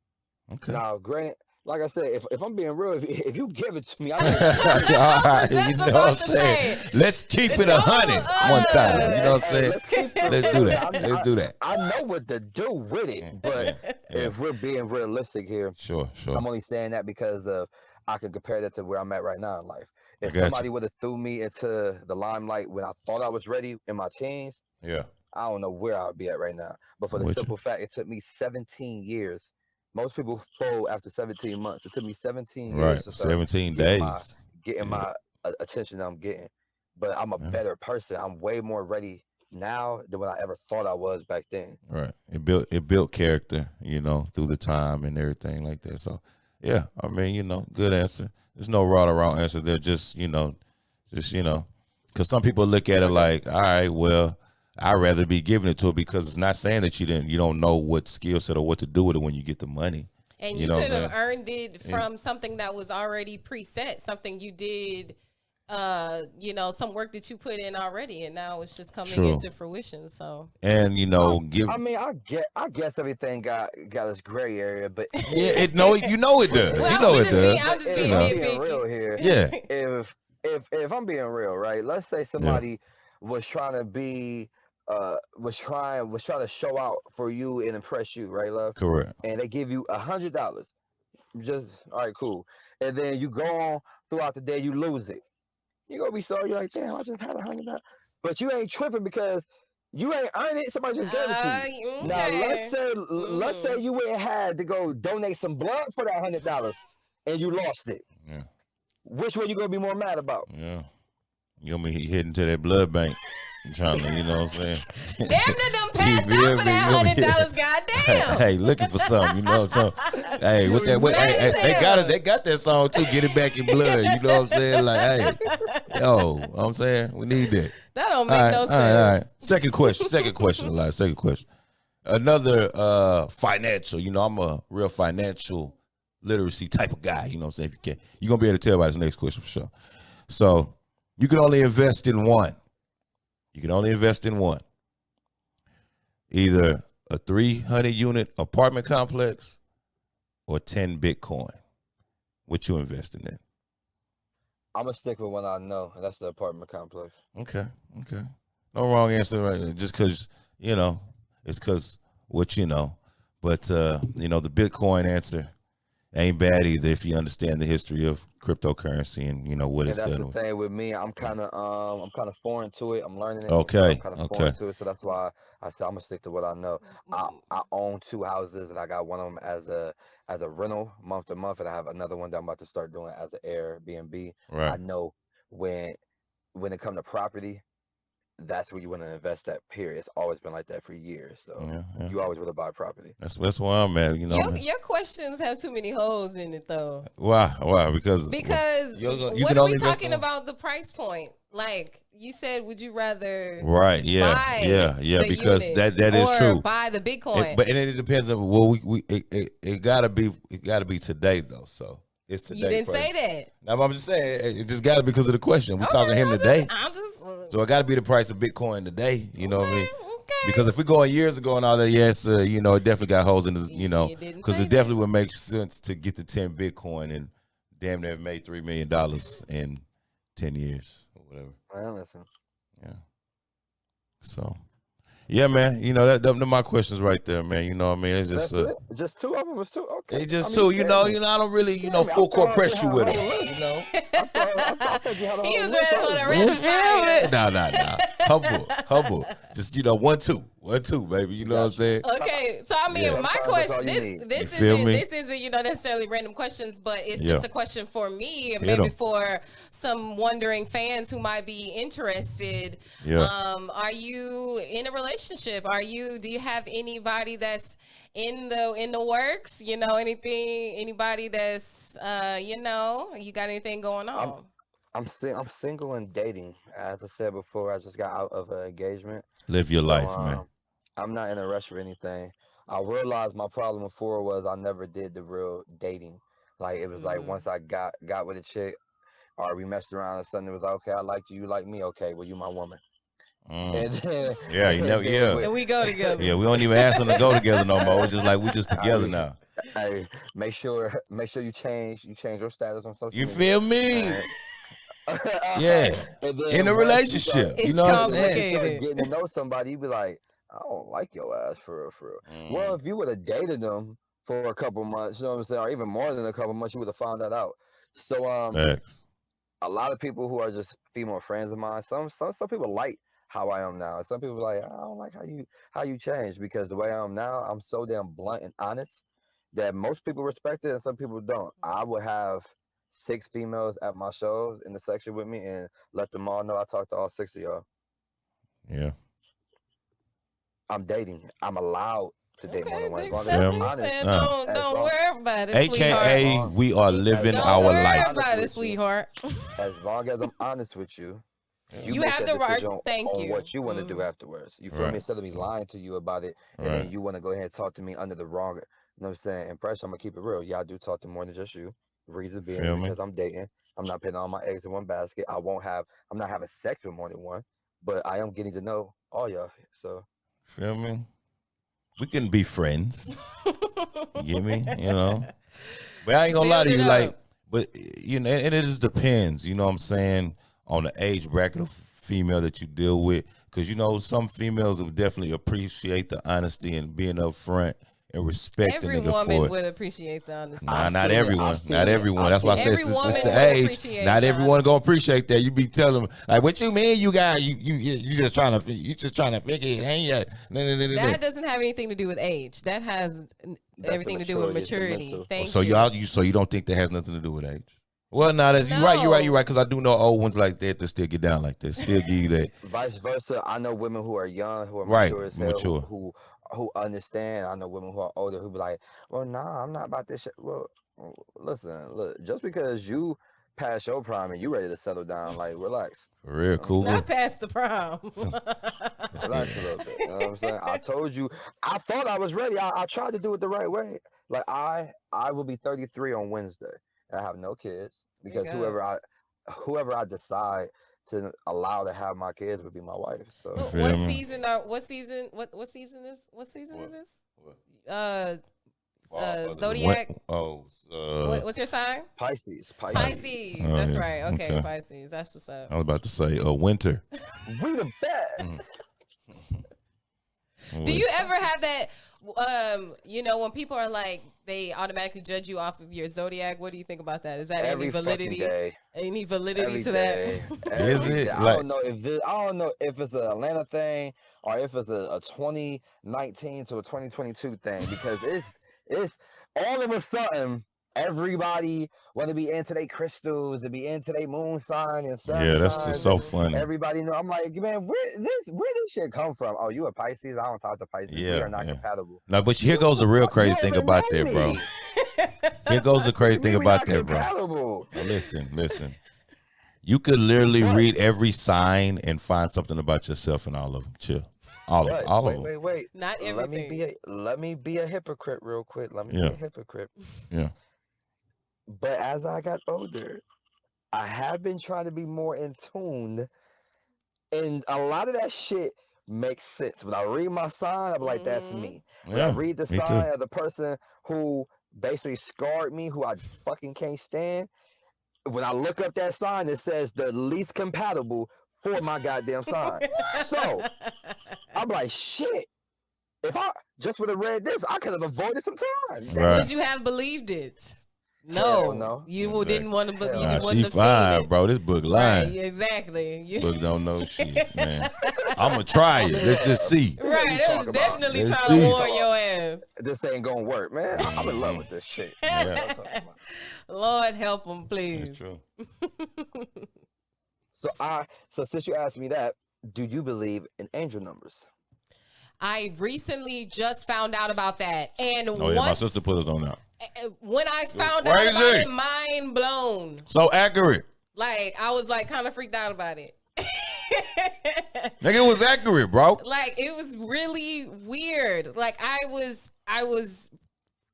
Okay. Now, granted, like I said, if I'm being real, if you give it to me, I'm All right, you Just know about what I'm to saying? say. Let's keep it 100 one time. You know what I'm saying? let's keep it Let's do real. that. Let's do that. I know what to do with it, but Yeah. if we're being realistic here, Sure. I'm only saying that because of I can compare that to where I'm at right now in life. If got you. somebody would have threw me into the limelight when I thought I was ready in my teens, Yeah. I don't know where I would be at right now. But for I'm the with you. simple fact, it took me 17 years. Most people fold after 17 months. It took me 17 Right. years to start 17 getting days. my attention that I'm getting. But I'm a Yeah. better person. I'm way more ready now than what I ever thought I was back then. Right. It built character, you know, through the time and everything like that. So yeah, I mean, you know, good answer. There's no right or wrong answer. They're just, you know, because some people look at it like, all right, well, I'd rather be giving it to it because it's not saying that you don't know what skill set or what to do with it when you get the money. And You you know what could I'm have saying? earned it from something that was already preset, something you did, you know, some work that you put in already, and now it's just coming True. into fruition. So And you know, give I mean, I guess everything got this gray area, but yeah, it does. You know it does. Well, you know we it just does. being- I'm just if being I'm know. being nitpicky. real here, Yeah. if I'm being real, right? Let's say somebody was trying to be was trying to show out for you and impress you, right, love? Correct. And they give you $100. Just all right, cool. And then you go on throughout the day, you lose it. You gonna be sorry. You're like, damn, I just had $100. but you ain't tripping because you ain't earned it. Somebody just gave it to you. Now let's say you went and had to go donate some blood for that $100 and you lost it. Yeah. Which one you gonna be more mad about? Yeah. You gonna be heading to that blood bank. Trying to, you know what I'm saying? Damn, they done passed out for that $100. Goddamn. Hey, looking for something, you know. So, hey, with that, they got that song too. Get it back in blood. You know what I'm saying? Like, hey, yo, I'm saying we need that. That don't make no sense. All right. Second question, Eli. Second question. Another financial. You know, I'm a real financial literacy type of guy. You know what I'm saying? You're gonna be able to tell by this next question for sure. So, you can only invest in one. You can only invest in one. Either a 300-unit apartment complex or 10 Bitcoin. What you investing in? I'm gonna stick with one I know, and that's the apartment complex. Okay. No wrong answer, right? Just because, you know, it's because what you know. But, you know, the Bitcoin answer ain't bad either if you understand the history of cryptocurrency and, you know, what it's done. That's the thing with me. I'm kind of foreign to it. I'm learning it. Okay. I'm kind of foreign to it, so that's why I said I'm gonna stick to what I know. I own 2 houses, and I got one of them as a rental month to month, and I have another one that I'm about to start doing as an Airbnb. Right. I know when it comes to property, that's where you want to invest that period. It's always been like that for years. So you always want to buy property. That's where I'm at, you know. Your questions have too many holes in it though. Why? Because what are we talking about the price point? Like you said, would you rather buy because unit that is true. Buy the Bitcoin. But it depends on it gotta be today though. So it's today. You didn't say that. Now I'm just saying it just gotta be because of the question. We're talking him today. So it gotta be the price of Bitcoin today. You know what I mean? Okay. Because if we're going years ago and all that, yes, you know, it definitely got holes in the, you know, because it definitely would make sense to get the 10 Bitcoin and damn near made $3 million in 10 years or whatever. I listen. Yeah. So, yeah, man. You know they're my questions right there, man. You know what I mean? It's just just 2 of them was 2. Okay. It's just 2. You know. I don't really, full court press you with it. You know. I thought you had a He was whole ready for the rapid fire. Nah. Humble. Just 1, 2, 1, 2, baby. You know what I'm saying? Okay, so I mean, my question, this isn't necessarily random questions, but it's just a question for me, and maybe for some wondering fans who might be interested. Yeah. Are you in a relationship? Do you have anybody that's in the works? You know, anybody that's you got anything going on? I'm single and dating. As I said before, I just got out of an engagement. Live your life, man. I'm not in a rush for anything. I realized my problem before was I never did the real dating. Like it was like once I got with a chick, or we messed around and suddenly it was like, okay, I like you like me, okay, well you my woman. And then, and we go together. Yeah, we don't even ask them to go together no more. It's just like we just together now. Hey, make sure you change your status on social media. You feel me? Yeah, in a relationship, you know what I'm saying? Getting to know somebody, you be like, I don't like your ass for real. Well, if you would have dated them for a couple months, you know what I'm saying, or even more than a couple months, you would have found that out. So, a lot of people who are just female friends of mine, some people like how I am now. Some people are like, I don't like how you changed, because the way I am now, I'm so damn blunt and honest that most people respect it and some people don't. I would have 6 females at my shows in the section with me and let them all know I talked to all 6 of y'all. Yeah. I'm dating. I'm allowed to date more than one. Don't worry about it, AKA, sweetheart. We are living our life. Don't worry about it, sweetheart. As long as I'm honest with you, you have the right to on what you want to do afterwards. You feel me? Instead of me lying to you about it, and then you want to go ahead and talk to me under the wrong, you know what I'm saying, impression, I'm going to keep it real. Yeah, I do talk to more than just you. Reason being because I'm dating. I'm not putting all my eggs in one basket. I'm not having sex with more than one, but I am getting to know all y'all. So feel me? We can be friends. You get me? You know. But I ain't gonna lie to you, but and it just depends, you know what I'm saying, on the age bracket of female that you deal with. Cause some females will definitely appreciate the honesty and being upfront and respect Every the nigga woman for it. would appreciate the honesty. Nah, I've not seen it. everyone. I've seen Not it. everyone. I've That's why I seen said Every it's woman the would age. appreciate Not the everyone gonna appreciate that. You be telling them like, "What you mean? You just trying to figure it ain't yet." That doesn't have anything to do with age. That has everything to do with maturity. Thank So you. you don't think that has nothing to do with age? Well, no, that's you're right. Because I do know old ones like that that still get down like that, still give you that. Vice versa, I know women who are young, who are Right, mature as hell, mature. who understand. I know women who are older who be like, "Well, nah, I'm not about this shit." Well, listen, look, just because you pass your prime and you ready to settle down, like relax. For real, cool. Not past the prom. Relax a little bit. You know what I'm saying? I told you, I thought I was ready. I tried to do it the right way. Like I will be 33 on Wednesday. I have no kids because whoever I decide to allow to have my kids would be my wife. So What season is this? Zodiac. What's your sign? Pisces. Pisces. Oh, That's yeah. right. Okay, Okay. Pisces. That's what's up. I was about to say winter. We the best. Do you ever have that? When people are like, they automatically judge you off of your zodiac. What do you think about that? Is that Every any validity? fucking day. Any validity Every to day. that? Is Every it? day. Like- I don't know if it's an Atlanta thing or if it's a 2019 to a 2022 thing because it's all of a sudden everybody want to be into their crystals, to be into their moon sign and sun Yeah, that's sign, just so and funny. everybody know. I'm like, man, where this shit come from? Oh, you a Pisces? I don't talk to Pisces. We are not compatible. No, but here goes the real crazy thing about that, bro. Here goes the crazy thing about that, bro. Compatible. Now listen. You could literally read every sign and find something about yourself in all of them. Chill. All of them. Wait. Not everything. Let me be a hypocrite real quick. Let me be a hypocrite. Yeah. But as I got older, I have been trying to be more in tune, and a lot of that shit makes sense. When I read my sign, I'm like, that's me. When I read the me sign too. of the person who basically scarred me, who I fucking can't stand, when I look up that sign, it says the least compatible for my goddamn sign. So I'm like, shit. If I just would have read this, I could have avoided some time. Right. Would you have believed it? Hell No, no. you didn't want to. You Hell wouldn't She have fine, seen it. bro. This book lying. Right, exactly. Book don't know shit, man. I'm gonna try it. Let's just see. Right, it was talking about? definitely Let's trying see. to warn your ass. This ain't gonna work, man. I'm in love with this shit. Yeah. Lord help him, please. That's true. So since you asked me that, do you believe in angel numbers? I recently just found out about that, and Oh yeah, my sister put us on that. when I found out about Crazy. it, mind blown. So accurate. Like I was like kind of freaked out about it. Nigga, it was accurate, bro. Like it was really weird. Like I was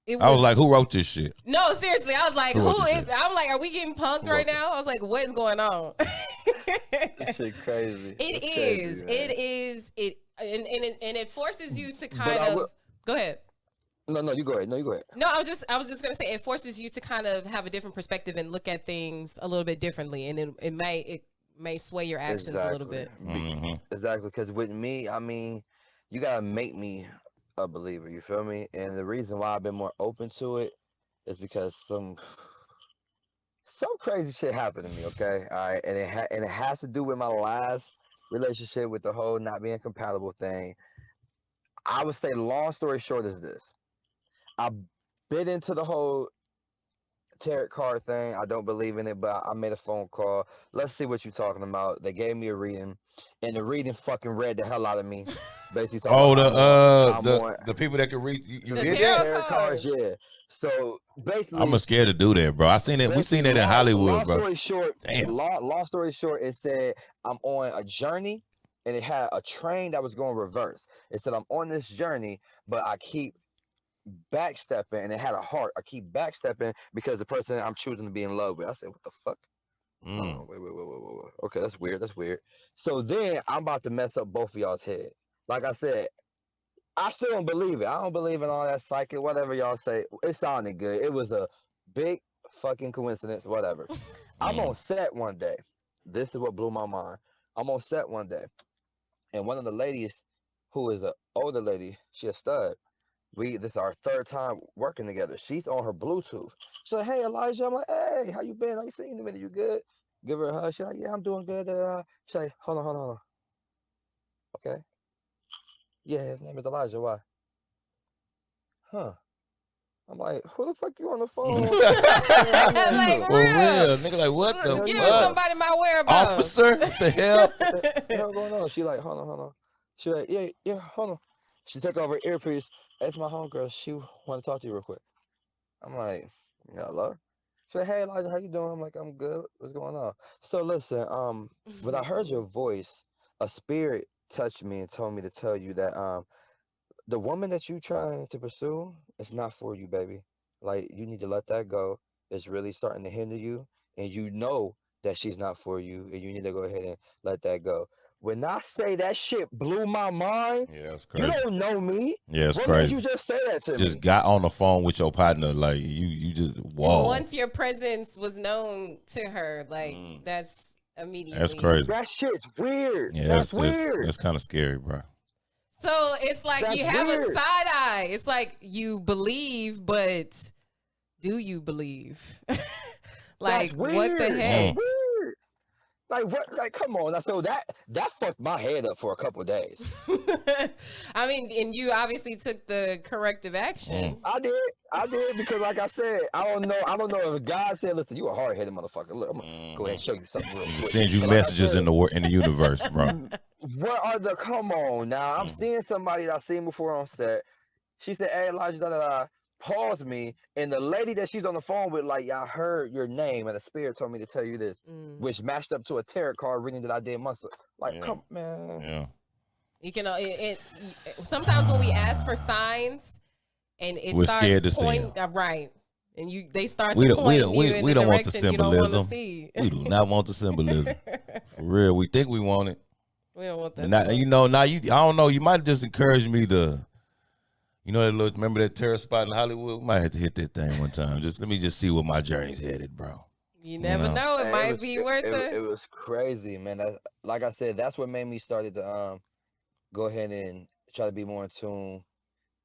like, who wrote this shit? No, seriously. I was like, Who wrote who this is shit? I'm like, are we getting punked right now? I was like, what is going on? This shit crazy. It is. It is. And it forces you to kind I of will- go ahead. No, you go ahead. No, I was just gonna say it forces you to kind of have a different perspective and look at things a little bit differently, and it may sway your actions a little bit. Exactly, because with me, I mean, you gotta make me a believer. You feel me? And the reason why I've been more open to it is because some crazy shit happened to me. Okay, all right, and it has to do with my last relationship with the whole not being compatible thing. I would say, long story short, is this: I bit into the whole tarot card thing. I don't believe in it, but I made a phone call. Let's see what you're talking about. They gave me a reading, and the reading fucking read the hell out of me. Basically, talking about the people that can read. You The did tarot that? tarot cards, yeah. So basically, I'm scared to do that, bro. I seen it. We seen that in Hollywood, long bro. Story short, Damn. Long story short, it said I'm on a journey, and it had a train that was going reverse. It said I'm on this journey, but I keep backstepping, and it had a heart. I keep backstepping because the person I'm choosing to be in love with. I said, what the fuck? Oh, wait. Okay, that's weird. So then I'm about to mess up both of y'all's head. Like I said, I still don't believe it. I don't believe in all that psychic, whatever y'all say. It sounded good. It was a big fucking coincidence, whatever. I'm on set one day. This is what blew my mind. I'm on set one day, and one of the ladies, who is an older lady, she a stud, This is our third time working together. She's on her Bluetooth. She's like, hey Elijah. I'm like, hey, how you been? I ain't seen you in a minute. You good? Give her a hug. She's like, yeah, I'm doing good. She's like, hold on. Okay. Yeah, his name is Elijah. Why? Huh. I'm like, who the fuck you on the phone? Like, For real, nigga. Like, what the Giving fuck? somebody my whereabouts. Officer, what the hell? What the hell going on? She like, hold on. She like, yeah, hold on. She took off her earpiece. It's my homegirl. She want to talk to you real quick. I'm like, hello. She like, hey Elijah, how you doing? I'm like, I'm good. What's going on? So listen, when I heard your voice, a spirit touched me and told me to tell you that the woman that you trying to pursue is not for you, baby. Like you need to let that go. It's really starting to hinder you, and you know that she's not for you, and you need to go ahead and let that go. When I say that shit blew my mind, Yeah, that's you crazy. don't know me. Yeah, it's What made crazy. you just say that to Just me? got on the phone with your partner, like you just whoa. Once your presence was known to her, like that's immediately. That's crazy. That shit's weird. Yeah, That's weird. It's kind of scary, bro. So it's like That's you have a weird. side eye. It's like you believe, but do you believe? Like That's what weird. the heck? That's weird. Like what? Like come on. So that fucked my head up for a couple of days. I mean, and you obviously took the corrective action. I did because like I said, I don't know if God said, listen, you a hard headed motherfucker. Look, I'm gonna go ahead and show you something real quick. Send you But like I messages said, in the universe, bro. what are the come on now? I'm seeing somebody that I've seen before on set. She said, hey Elijah, da da da. Paused me, and the lady that she's on the phone with, like, I heard your name, and the spirit told me to tell you this, which matched up to a tarot card reading that I did months ago. Like, come, man. Yeah. You can. Sometimes when we ask for signs, and it We're starts scared to see point, 'em. right, and they start We to don't point you in we the don't want the direction you don't want to symbolism. see. We do not want the symbolism. For real, we think we want it. We don't want that. Now, stuff. you know, now I don't know. You might have just encouraged me to, you know, that little, remember that terror spot in Hollywood? We might have to hit that thing one time. Let me see where my journey's headed, bro. You never know. It Man, might be worth it it. was crazy, man. Like I said, that's what made me started to go ahead and try to be more in tune,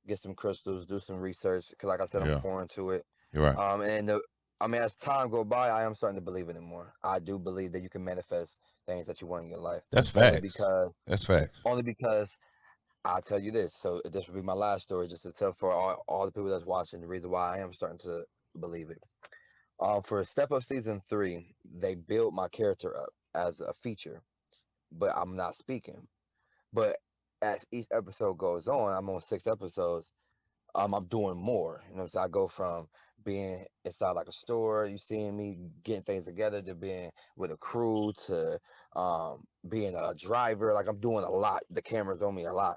get some crystals, do some research. Cause like I said, I'm Yeah. foreign to it. You're right. As time go by, I am starting to believe in it more. I do believe that you can manifest things that you want in your life. That's Only facts. because That's facts. I'll tell you this. So this will be my last story, just to tell for all the people that's watching the reason why I am starting to believe it. For Step Up Season 3, they built my character up as a feature, but I'm not speaking. But as each episode goes on, I'm on 6 episodes. I'm doing more. You know, so I go from being inside like a store, you seeing me getting things together, to being with a crew, to being a driver. Like I'm doing a lot. The camera's on me a lot.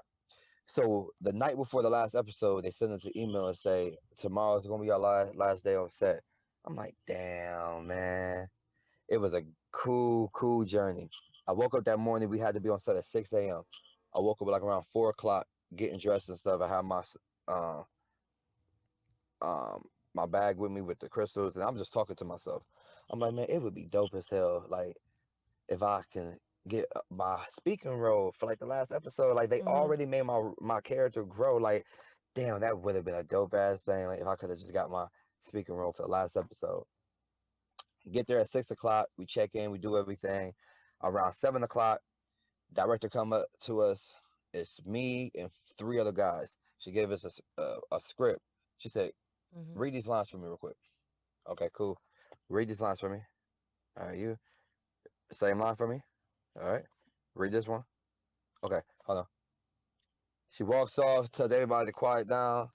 So the night before the last episode, they send us an email and say tomorrow's gonna be our last day on set. I'm like, damn, man. It was a cool journey. I woke up that morning. We had to be on set at 6 a.m. I woke up like around 4 o'clock, getting dressed and stuff. I had uh, um my bag with me with the crystals, and I'm just talking to myself. I'm like, man, it would be dope as hell, like if I can get my speaking role for like the last episode. Like they already made my character grow. Like, damn, that would have been a dope ass thing. Like if I could have just got my speaking role for the last episode. Get there at 6 o'clock. We check in. We do everything. Around 7 o'clock, director come up to us. It's me and 3 other guys. She gave us a script. She said, read these lines for me real quick. Okay, cool. Read these lines for me. All right, you. Same line for me. All right. Read this one. Okay, hold on. She walks off, tells everybody to quiet down.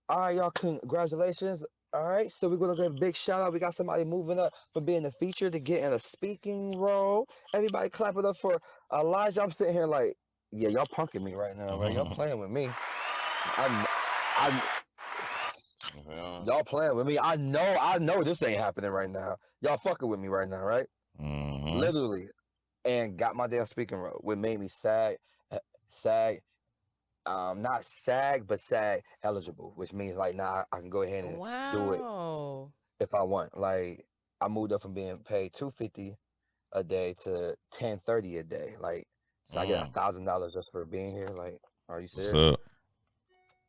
All right, y'all, congratulations. All right, so we're gonna give a big shout out. We got somebody moving up from being a feature to getting a speaking role. Everybody clap it up for Elijah. I'm sitting here like, yeah, y'all punking me right now, right? Y'all playing with me. I Y'all playing with me. I know this ain't happening right now. Y'all fucking with me right now, right? Literally. And got my damn speaking role, which made me SAG, not SAG, but SAG eligible, which means like now I can go ahead and do it if I want. Like I moved up from being paid $250 a day to $1030 a day. Like so I get $1,000 just for being here. Like, are you serious? What's up?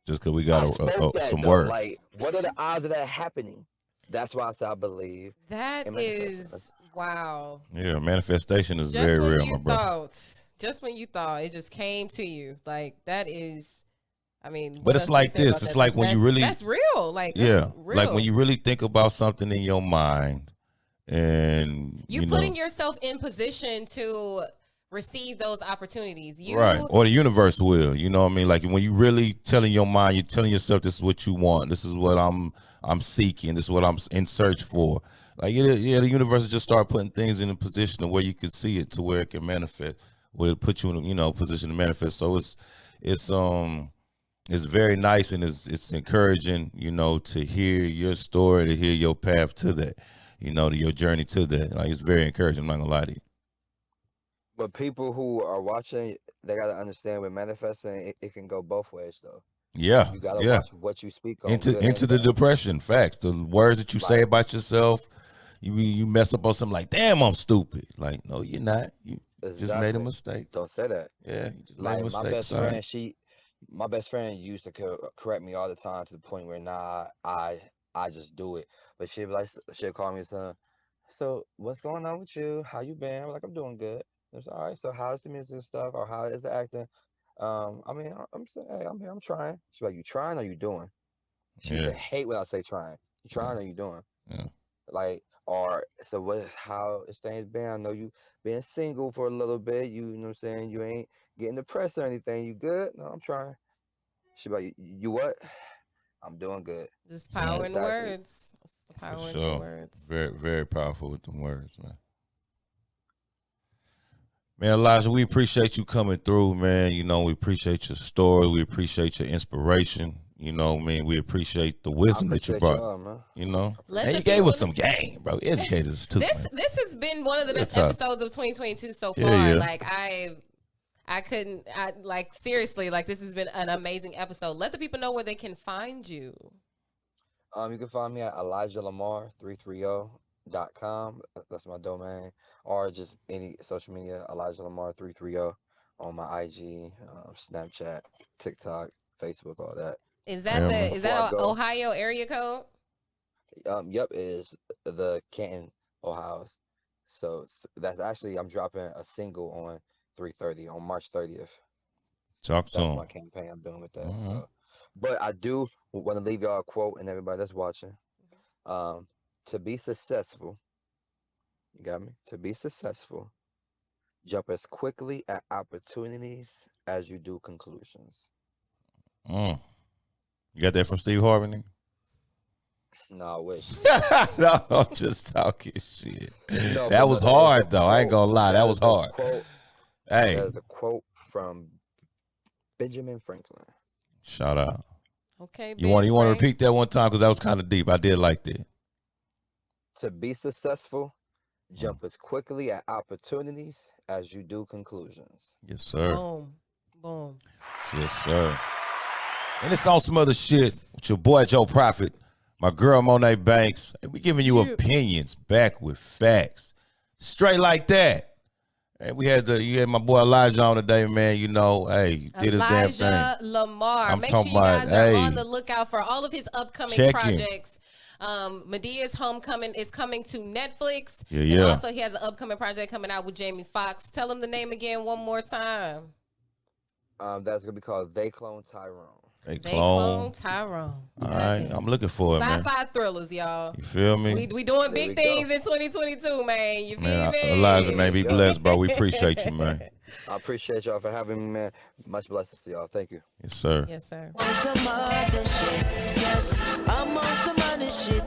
just because we I got spoke that some though. words. Like, what are the odds of that happening? That's why I say I believe. That in manifesting. is wow. Yeah, manifestation is Just very when real, you my brother. just when you thought, it just came to you. Like that is, I mean. But what it's else can like you say this. about It's that? like when you That's- really, that's real. Like that's yeah, real. like when you really think about something in your mind, and You're you know, putting yourself in position to receive those opportunities. You right, or the universe will. You know what I mean? Like when you really telling your mind, you're telling yourself this is what you want. This is what I'm seeking. This is what I'm in search for. Like yeah, the universe will just start putting things in a position where you can see it to where it can manifest. Where it put you in a position to manifest. So it's very nice and it's encouraging, to hear your story, to hear your path to that, to your journey to that. Like it's very encouraging. I'm not gonna lie to you. But people who are watching, they gotta understand with manifesting, it can go both ways though. Yeah, You gotta yeah. watch what you speak on, Into good and the bad. depression. Facts. The words that you say Like, about yourself, you mess up on something like, damn, I'm stupid. Like, no, you're not. You just made a exactly. mistake. Don't say that. Yeah, you just made a Like mistake. Sorry. my best friend used to correct me all the time to the point where nah, I just do it. But she'd call me son. So what's going on with you? How you been? I'm like, I'm doing good. It's all right. So how's the music and stuff, or how is the acting? I mean, I'm saying, hey, I'm here. I'm trying. She's like, you trying or you doing? She used Yeah, to hate when I say trying. You yeah, trying or you doing? yeah. Like, or so what? How is things been? I know you been single for a little bit. You know what I'm saying? You ain't getting depressed or anything. You good? No, I'm trying. She like, you what? I'm doing good. There's Yeah, power in the Exactly. words. It's the for power in the sure. words. Very, very powerful with them words, man. Man, Elijah, we appreciate you coming through, man. We appreciate your story. We appreciate your inspiration. We appreciate the I wisdom that you appreciate brought. y'all, man. Let And the you gave us people- some game, bro. You educated us too, This man. this has been one of the Real best talk. episodes of 2022 so far. Yeah, yeah. Like I couldn't like seriously, like this has been an amazing episode. Let the people know where they can find you. You can find me at ElijahLamar330.com. That's my domain, or just any social media, Elijah Lamar 330 on my IG, Snapchat, TikTok, Facebook, all that. Is Yeah, that man. is Before I that go, Ohio area code? Yep, is the Canton, Ohio. So that's actually I'm dropping a single on 330 on March 30th. Talk to That's him. my campaign I'm doing with that. All right. So, but I do want to leave y'all a quote and everybody that's watching. To be successful, you got me. To be successful, jump as quickly at opportunities as you do conclusions. You got that from Steve Harvey, nigga? No, I wish. No, I'm just talking shit. No, That but was no, that is hard, a though. I ain't quote. gonna lie. That was is a hard. quote. Hey, That is a quote from Benjamin Franklin. shout out. Okay, You want to Frank. repeat that one time because that was kind of deep. I did like that. To be successful, jump as quickly at opportunities as you do conclusions. Yes, sir. Boom. Boom. Yes, sir. And it's on some other shit with your boy Joe Prophet, my girl Monet Banks, and we giving you opinions back with facts, straight like that. And you had my boy Elijah on today, man. Hey, he did his damn thing. Elijah Lamar. I'm Make sure talking you guys about, are hey, on the lookout for all of his upcoming check him. projects. Medea's Homecoming is coming to Netflix. Yeah, And yeah. also, he has an upcoming project coming out with Jamie Foxx. Tell him the name again one more time. That's gonna be called They Clone Tyrone. They They clone. Clone Tyrone. All right, I'm looking for it, man. Sci-fi thrillers, y'all. You feel me? We doing There we big go. things in 2022, man. You feel Man, me? Elijah, man, be Yeah. blessed, bro. We appreciate you, man. I appreciate y'all for having me, man. Much blessings to y'all. Thank you. Yes, sir. Yes, sir. On some other shit, yes, I'm on some other shit.